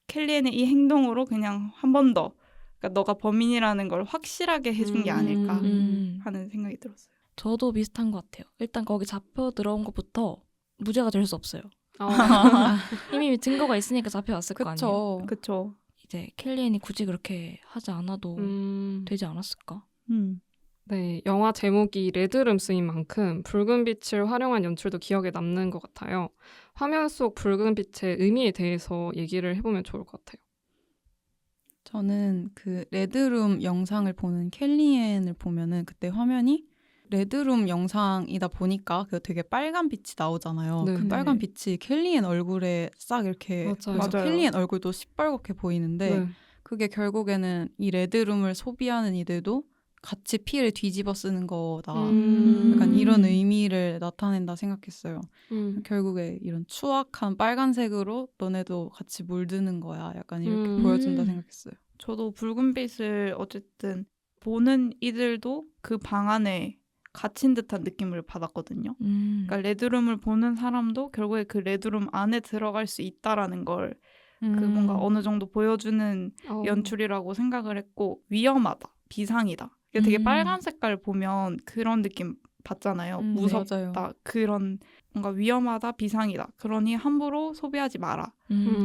켈리에는 이 행동으로 그냥 한 번 더 그러니까 너가 범인이라는 걸 확실하게 해준 게 아닐까 하는 생각이 들었어요. 저도 비슷한 것 같아요. 일단 거기 잡혀 들어온 것부터 무죄가 될 수 없어요. 이미 증거가 있으니까 잡혀왔을 거 아니에요. 그렇죠. 이제 켈리앤이 굳이 그렇게 하지 않아도 되지 않았을까? 네, 영화 제목이 레드룸스인 만큼 붉은 빛을 활용한 연출도 기억에 남는 것 같아요. 화면 속 붉은 빛의 의미에 대해서 얘기를 해보면 좋을 것 같아요. 저는 그 레드룸 영상을 보는 켈리앤을 보면은 그때 화면이 레드룸 영상이다 보니까 그 되게 빨간 빛이 나오잖아요. 네. 그 빨간 빛이 켈리앤 얼굴에 싹 이렇게 맞아요. 그래서 맞아요. 켈리앤 얼굴도 시뻘겋게 보이는데 네. 그게 결국에는 이 레드룸을 소비하는 이들도 같이 피를 뒤집어 쓰는 거다. 약간 이런 의미를 나타낸다 생각했어요. 결국에 이런 추악한 빨간색으로 너네도 같이 물드는 거야. 약간 이렇게 보여준다 생각했어요. 저도 붉은 빛을 어쨌든 보는 이들도 그 방 안에 갇힌 듯한 느낌을 받았거든요. 그러니까 레드룸을 보는 사람도 결국에 그 레드룸 안에 들어갈 수 있다라는 걸 그 뭔가 어느 정도 보여주는 연출이라고 생각을 했고 위험하다, 비상이다. 이게 되게 빨간 색깔 보면 그런 느낌 받잖아요. 무섭다, 맞아요. 그런 뭔가 위험하다, 비상이다. 그러니 함부로 소비하지 마라.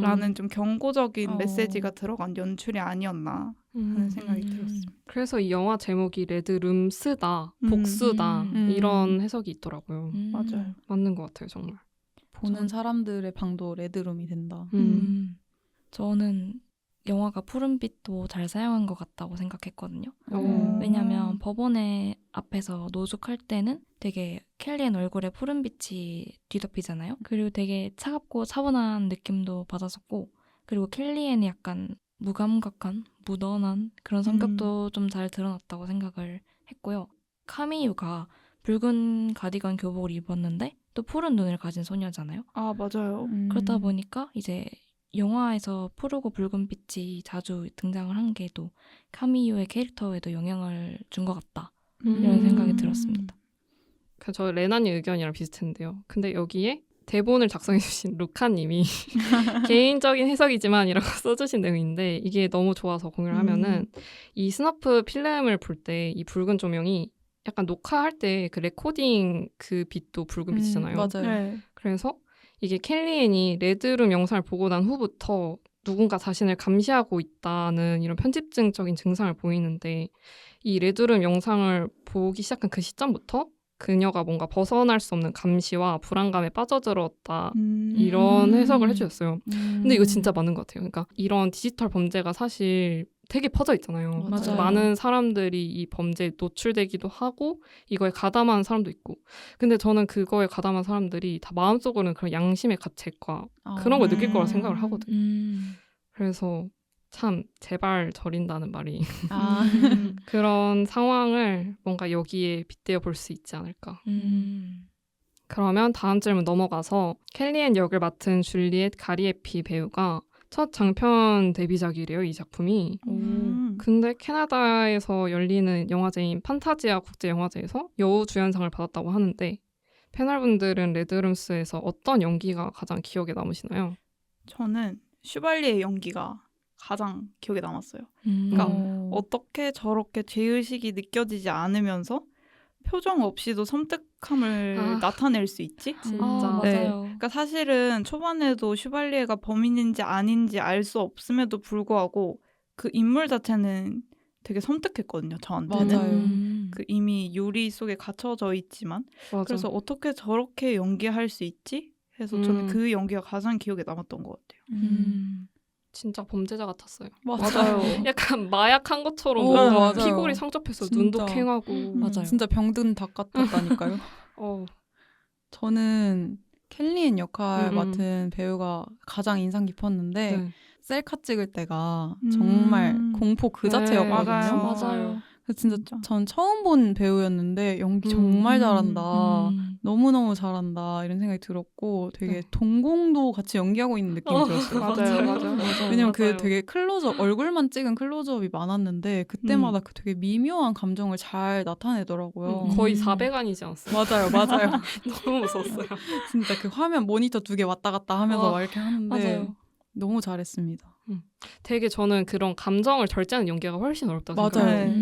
라는 좀 경고적인 메시지가 들어간 연출이 아니었나 하는 생각이 들었습니다. 그래서 이 영화 제목이 레드룸스다, 복수다 이런 해석이 있더라고요. 맞아요. 맞는 것 같아요, 정말. 보는 사람들의 방도 레드룸이 된다. 저는 영화가 푸른빛도 잘 사용한 것 같다고 생각했거든요. 왜냐면 법원의 앞에서 노숙할 때는 되게 켈리의 얼굴에 푸른빛이 뒤덮이잖아요. 그리고 되게 차갑고 차분한 느낌도 받았었고, 그리고 켈리에는 약간 무감각한, 무던한 그런 성격도 좀 잘 드러났다고 생각을 했고요. 카미유가 붉은 가디건 교복을 입었는데 또 푸른 눈을 가진 소녀잖아요. 아, 맞아요. 그렇다 보니까 이제 영화에서 푸르고 붉은 빛이 자주 등장을 한 게 또 카미유의 캐릭터에도 영향을 준 것 같다. 이런 생각이 들었습니다. 저 레나님 의견이랑 비슷한데요. 근데 여기에 대본을 작성해주신 루카님이 개인적인 해석이지만 이라고 써주신 내용인데 이게 너무 좋아서 공유를 하면은 이 스너프 필름을 볼 때 이 붉은 조명이 약간 녹화할 때 그 레코딩 그 빛도 붉은 빛이잖아요. 맞아요. 네. 그래서 이게 켈리앤이 레드룸 영상을 보고 난 후부터 누군가 자신을 감시하고 있다는 이런 편집증적인 증상을 보이는데 이 레드룸 영상을 보기 시작한 그 시점부터 그녀가 뭔가 벗어날 수 없는 감시와 불안감에 빠져들었다 이런 해석을 해주셨어요. 근데 이거 진짜 맞는 것 같아요. 그러니까 이런 디지털 범죄가 사실 되게 퍼져 있잖아요. 맞아요. 많은 사람들이 이 범죄에 노출되기도 하고 이거에 가담하는 사람도 있고. 근데 저는 그거에 가담한 사람들이 다 마음속으로는 그런 양심의 가책과 그런 걸 느낄 거라 생각을 하거든요. 그래서 참 제발 저린다는 말이 그런 상황을 뭔가 여기에 빗대어 볼 수 있지 않을까. 그러면 다음 질문 넘어가서 켈리앤 역을 맡은 줄리엣 가리에피 배우가 첫 장편 데뷔작이래요, 이 작품이. 근데 캐나다에서 열리는 영화제인 판타지아 국제영화제에서 여우주연상을 받았다고 하는데 패널분들은 레드룸스에서 어떤 연기가 가장 기억에 남으시나요? 저는 슈발리의 연기가 가장 기억에 남았어요. 그러니까 어떻게 저렇게 죄의식이 느껴지지 않으면서 표정 없이도 섬뜩함을 나타낼 수 있지? 진짜. 맞아요. 그러니까 사실은 초반에도 슈발리에가 범인인지 아닌지 알 수 없음에도 불구하고 그 인물 자체는 되게 섬뜩했거든요. 저한테는. 맞아요. 그 이미 유리 속에 갇혀져 있지만 맞아. 그래서 어떻게 저렇게 연기할 수 있지? 해서 저는 그 연기가 가장 기억에 남았던 것 같아요. 진짜 범죄자 같았어요. 맞아요. 약간 마약한 것처럼 맞아요. 피골이 상접해서 진짜. 눈도 캥하고. 맞아요. 진짜 병든 닭 같았다니까요. 음. 저는 켈리앤 역할 맡은 배우가 가장 인상 깊었는데 네. 셀카 찍을 때가 정말 공포 그 자체였거든요. 맞아요. 그래서 진짜 전 처음 본 배우였는데 연기 정말 잘한다. 너무너무 잘한다 이런 생각이 들었고 되게 동공도 같이 연기하고 있는 느낌이 들었어요. 맞아요. 왜냐면 그 되게 클로즈업 얼굴만 찍은 클로즈업이 많았는데 그때마다 그 되게 미묘한 감정을 잘 나타내더라고요. 거의 400안이지 않았어요? 맞아요. 너무 무서웠어요. 진짜 그 화면 모니터 2개 왔다 갔다 하면서 막 이렇게 하는데 맞아요. 너무 잘했습니다. 되게 저는 그런 감정을 절제하는 연기가 훨씬 어렵다고 맞아요. 생각해요.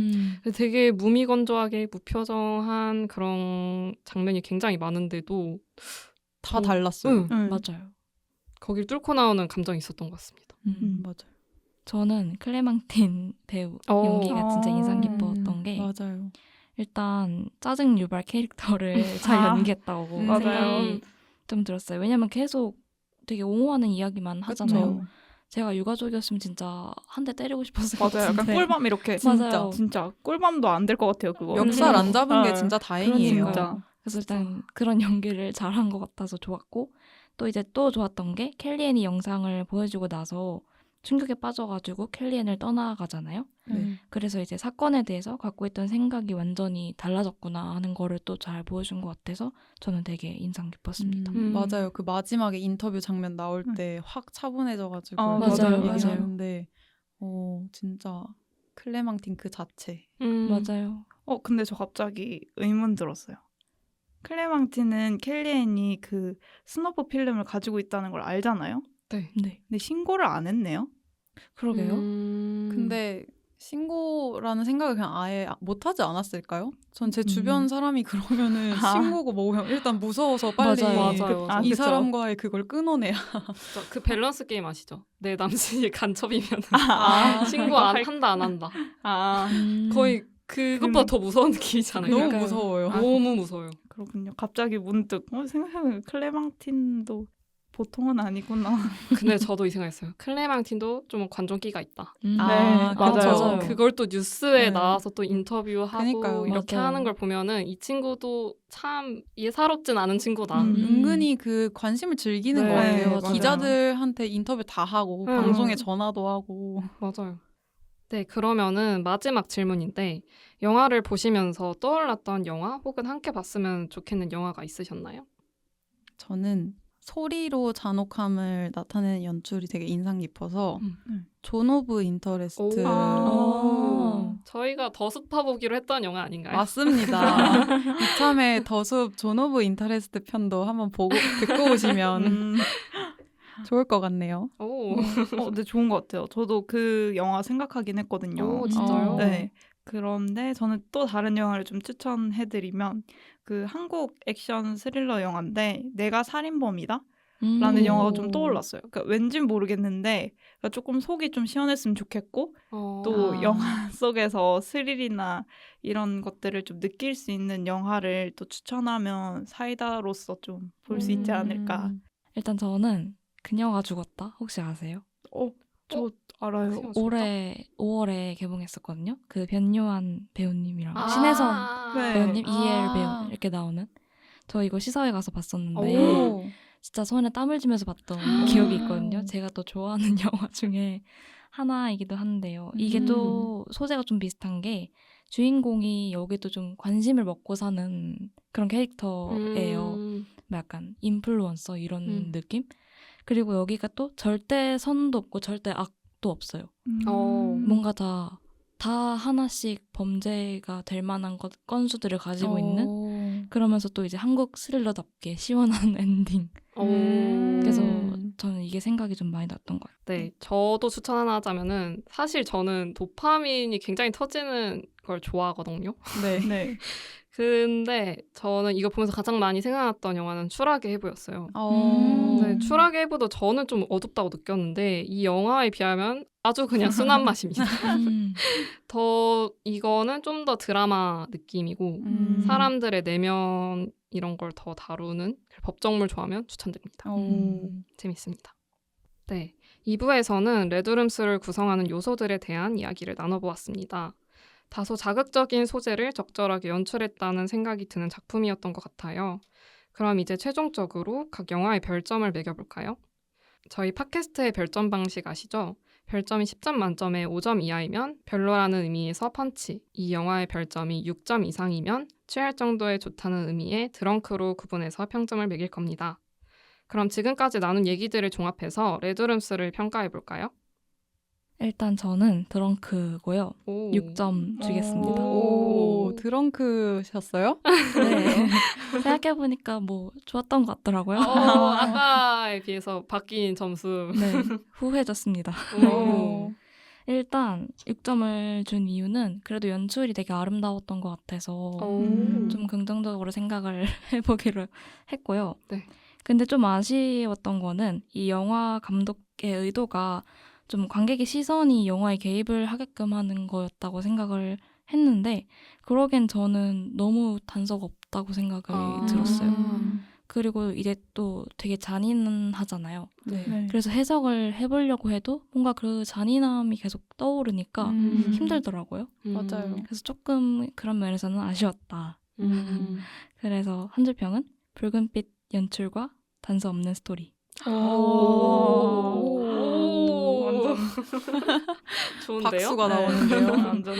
네. 되게 무미건조하게 무표정한 그런 장면이 굉장히 많은데도 다 달랐어요. 맞아요. 거길 뚫고 나오는 감정이 있었던 것 같습니다. 맞아요. 저는 클레망틴 배우 연기가 진짜 인상 깊었던 게 맞아요. 일단 짜증 유발 캐릭터를 잘 연기했다고 맞아요. 생각이 좀 들었어요. 왜냐면 계속 되게 옹호하는 이야기만 하잖아요. 그쵸. 제가 유가족이었으면 진짜 한 대 때리고 싶었을 것 맞아요. 약간 같은데. 꿀밤 이렇게 맞아요. 진짜 꿀밤도 안 될 것 같아요. 그거. 멱살 안 잡은 게 네. 진짜 다행이에요. 그러니까요. 그래서 일단 그런 연기를 잘한 것 같아서 좋았고 또 이제 또 좋았던 게 켈리앤이 영상을 보여주고 나서 충격에 빠져가지고 켈리앤을 떠나가잖아요. 네. 그래서 이제 사건에 대해서 갖고 있던 생각이 완전히 달라졌구나 하는 거를 또 잘 보여준 것 같아서 저는 되게 인상 깊었습니다. 맞아요. 그 마지막에 인터뷰 장면 나올 때 확 차분해져가지고 맞아요. 얘기하는데 진짜 클레망틴 그 자체. 맞아요. 근데 저 갑자기 의문 들었어요. 클레망틴은 켈리앤이 그 스너프 필름을 가지고 있다는 걸 알잖아요. 네. 근데 신고를 안 했네요. 그러게요. 근데 신고라는 생각을 그냥 아예 못하지 않았을까요? 전 제 주변 사람이 그러면은 신고고 뭐 일단 무서워서 빨리 맞아요. 이 그쵸. 사람과의 그걸 끊어내야. 그 밸런스 게임 아시죠? 내 남친이 간첩이면 신고 한다 안 한다. 거의 그것보다 더 무서운 느낌이잖아요. 너무 그러니까요. 무서워요. 너무 무서워요. 그렇군요. 갑자기 문득 생각해보면 클레망틴도 보통은 아니구나. 근데 저도 이 생각했어요. 클레망틴도 좀 관종기가 있다. 네, 아, 맞아요. 그걸 또 뉴스에 네. 나와서 또 인터뷰하고 그러니까요. 이렇게 맞아요. 하는 걸 보면은 이 친구도 참 예사롭진 않은 친구다. 은근히 그 관심을 즐기는 네, 것 같아요. 맞아요. 기자들한테 인터뷰 다 하고 음. 방송에 전화도 하고. 맞아요. 네, 그러면은 마지막 질문인데 영화를 보시면서 떠올랐던 영화 혹은 함께 봤으면 좋겠는 영화가 있으셨나요? 저는 소리로 잔혹함을 나타내는 연출이 되게 인상 깊어서 음. 존 오브 인터레스트 아. 저희가 더 숲아 보기로 했던 영화 아닌가요? 맞습니다. 이참에 더숲 존 오브 인터레스트 편도 한번 보고 듣고 오시면 좋을 것 같네요. 오, 근데 좋은 것 같아요. 저도 그 영화 생각하긴 했거든요. 오 진짜요? 네. 그런데 저는 또 다른 영화를 좀 추천해드리면 그 한국 액션 스릴러 영화인데 내가 살인범이다? 라는 음. 영화가 좀 떠올랐어요. 그러니까 왠진 모르겠는데 그러니까 조금 속이 좀 시원했으면 좋겠고 또 아. 영화 속에서 스릴이나 이런 것들을 좀 느낄 수 있는 영화를 또 추천하면 사이다로서 좀 볼 수 있지 않을까. 일단 저는 그녀가 죽었다. 혹시 아세요? 저 알아요. 그녀가 올해 5월에 개봉했었거든요. 그 변요한 배우님이랑 아, 신혜선 네. 배우님, 이엘 아. 배우 이렇게 나오는. 저 이거 시사회 가서 봤었는데 오. 진짜 손에 땀을 쥐면서 봤던 기억이 있거든요. 제가 또 좋아하는 영화 중에 하나이기도 한데요. 이게 또 소재가 좀 비슷한 게 주인공이 여기도 좀 관심을 먹고 사는 그런 캐릭터예요. 뭐 약간 인플루언서 이런 느낌? 그리고 여기가 또 절대 선도 없고 절대 악도 없어요. 뭔가 다 하나씩 범죄가 될 만한 건수들을 가지고 있는 그러면서 또 이제 한국 스릴러답게 시원한 엔딩. 그래서 저는 이게 생각이 좀 많이 났던 것 같아요. 네, 저도 추천 하나 하자면은 사실 저는 도파민이 굉장히 터지는 걸 좋아하거든요. 네. 네. 근데 저는 이거 보면서 가장 많이 생각났던 영화는 추락의 해부였어요. 네, 음. 추락의 해부도 저는 좀 어둡다고 느꼈는데 이 영화에 비하면 아주 그냥 순한 맛입니다. 이거는 좀 더 드라마 느낌이고 사람들의 내면 이런 걸 더 다루는 법정물 좋아하면 추천드립니다. 재밌습니다. 네, 2부에서는 레드룸스를 구성하는 요소들에 대한 이야기를 나눠보았습니다. 다소 자극적인 소재를 적절하게 연출했다는 생각이 드는 작품이었던 것 같아요. 그럼 이제 최종적으로 각 영화의 별점을 매겨볼까요? 저희 팟캐스트의 별점 방식 아시죠? 별점이 10점 만점에 5점 이하이면 별로라는 의미에서 펀치, 이 영화의 별점이 6점 이상이면 취할 정도의 좋다는 의미의 드렁크로 구분해서 평점을 매길 겁니다. 그럼 지금까지 나눈 얘기들을 종합해서 레드룸스를 평가해볼까요? 일단 저는 드렁크고요. 오. 6점 주겠습니다. 오, 드렁크셨어요? 네. 생각해보니까 뭐 좋았던 것 같더라고요. 아까에 비해서 바뀐 점수. 네, 후회졌습니다. 오. 일단 6점을 준 이유는 그래도 연출이 되게 아름다웠던 것 같아서 좀 긍정적으로 생각을 해보기로 했고요. 네. 근데 좀 아쉬웠던 거는 이 영화 감독의 의도가 좀 관객의 시선이 영화에 개입을 하게끔 하는 거였다고 생각을 했는데 그러기엔 저는 너무 단서가 없다고 생각이 들었어요. 그리고 이제 또 되게 잔인하잖아요. 네. 그래서 해석을 해보려고 해도 뭔가 그 잔인함이 계속 떠오르니까 힘들더라고요. 맞아요. 그래서 조금 그런 면에서는 아쉬웠다. 그래서 한 줄 평은 붉은빛 연출과 단서 없는 스토리. 완전 좋은데요? 박수가 네. 나오는데요. 완전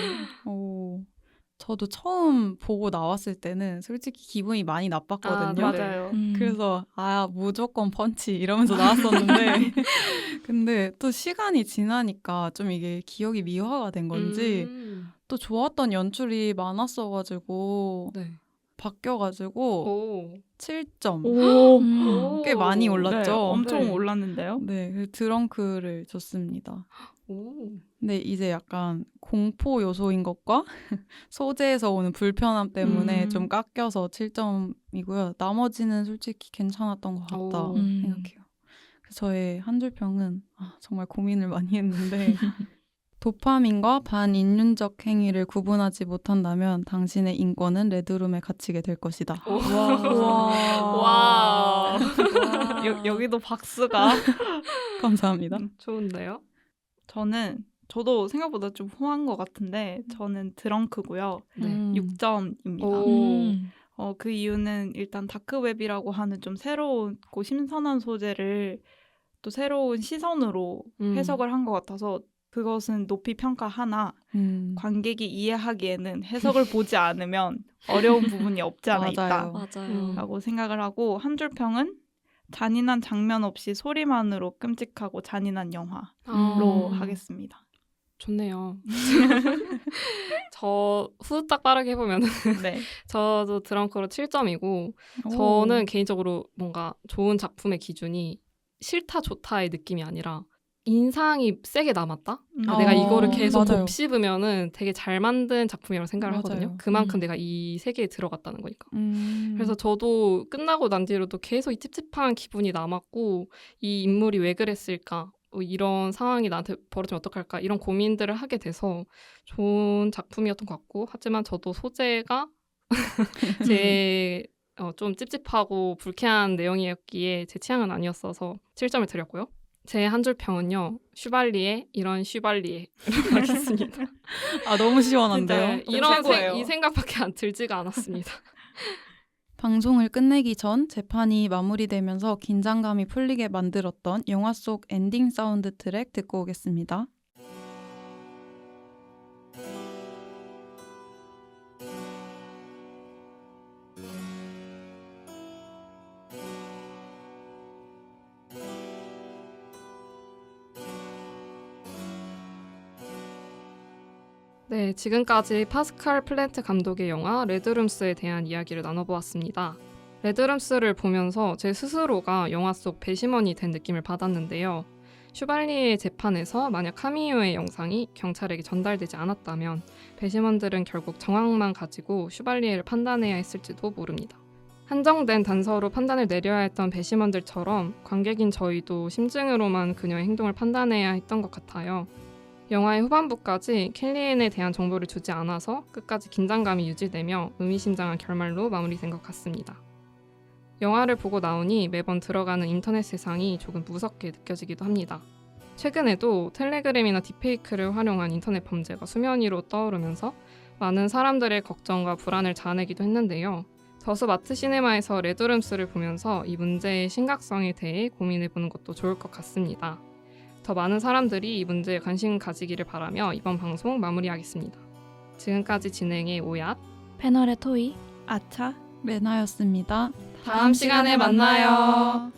저도 처음 보고 나왔을 때는 솔직히 기분이 많이 나빴거든요. 아, 맞아요. 그래서 무조건 펀치 이러면서 나왔었는데 근데 또 시간이 지나니까 좀 이게 기억이 미화가 된 건지 또 좋았던 연출이 많았어가지고 네. 바뀌어가지고 오. 7점 오. 꽤 많이 올랐죠. 네, 엄청 네. 올랐는데요. 네, 그 드렁크를 줬습니다. 오. 근데 이제 약간 공포 요소인 것과 소재에서 오는 불편함 때문에 좀 깎여서 7점이고요. 나머지는 솔직히 괜찮았던 것 같다 오. 생각해요. 그래서 저의 한 줄 평은 정말 고민을 많이 했는데 도파민과 반인륜적 행위를 구분하지 못한다면 당신의 인권은 레드룸에 갇히게 될 것이다. 와. 여기도 박수가. 감사합니다. 좋은데요? 저도 생각보다 좀 후한 것 같은데 저는 드렁크고요. 네. 6점입니다. 오. 그 이유는 일단 다크웹이라고 하는 좀 새롭고 신선한 소재를 또 새로운 시선으로 해석을 한 것 같아서 그것은 높이 평가하나 관객이 이해하기에는 해석을 보지 않으면 어려운 부분이 없지 않아 맞아요. 있다라고 생각을 하고 한 줄 평은 잔인한 장면 없이 소리만으로 끔찍하고 잔인한 영화로 하겠습니다. 좋네요. 저 후딱 빠르게 해보면은 네. 저도 드렁크로 7점이고 저는 개인적으로 뭔가 좋은 작품의 기준이 싫다 좋다의 느낌이 아니라 인상이 세게 남았다? 내가 이거를 계속 맞아요. 곱씹으면은 되게 잘 만든 작품이라고 생각을 맞아요. 하거든요. 그만큼 내가 이 세계에 들어갔다는 거니까. 음. 그래서 저도 끝나고 난 뒤로도 계속 이 찝찝한 기분이 남았고 이 인물이 왜 그랬을까? 이런 상황이 나한테 벌어지면 어떡할까? 이런 고민들을 하게 돼서 좋은 작품이었던 것 같고 하지만 저도 소재가 제 좀 찝찝하고 불쾌한 내용이었기에 제 취향은 아니었어서 7점을 드렸고요. 제 한 줄 평은요. 슈발리에 이런 슈발리에 하겠습니다. 아 너무 시원한데요. 이런 최고예요. 이 생각밖에 들지가 않았습니다. 방송을 끝내기 전 재판이 마무리되면서 긴장감이 풀리게 만들었던 영화 속 엔딩 사운드 트랙 듣고 오겠습니다. 네, 지금까지 파스칼 플랜트 감독의 영화 레드룸스에 대한 이야기를 나눠보았습니다. 레드룸스를 보면서 제 스스로가 영화 속 배심원이 된 느낌을 받았는데요. 슈발리에의 재판에서 만약 카미오의 영상이 경찰에게 전달되지 않았다면 배심원들은 결국 정황만 가지고 슈발리에를 판단해야 했을지도 모릅니다. 한정된 단서로 판단을 내려야 했던 배심원들처럼 관객인 저희도 심증으로만 그녀의 행동을 판단해야 했던 것 같아요. 영화의 후반부까지 켈리앤에 대한 정보를 주지 않아서 끝까지 긴장감이 유지되며 의미심장한 결말로 마무리된 것 같습니다. 영화를 보고 나오니 매번 들어가는 인터넷 세상이 조금 무섭게 느껴지기도 합니다. 최근에도 텔레그램이나 딥페이크를 활용한 인터넷 범죄가 수면 위로 떠오르면서 많은 사람들의 걱정과 불안을 자아내기도 했는데요. 저수 마트 시네마에서 레드룸스를 보면서 이 문제의 심각성에 대해 고민해보는 것도 좋을 것 같습니다. 더 많은 사람들이 이 문제에 관심 가지기를 바라며 이번 방송 마무리하겠습니다. 지금까지 진행의 오얏, 패널의 토이, 아차. 레나였습니다. 다음 시간에 만나요.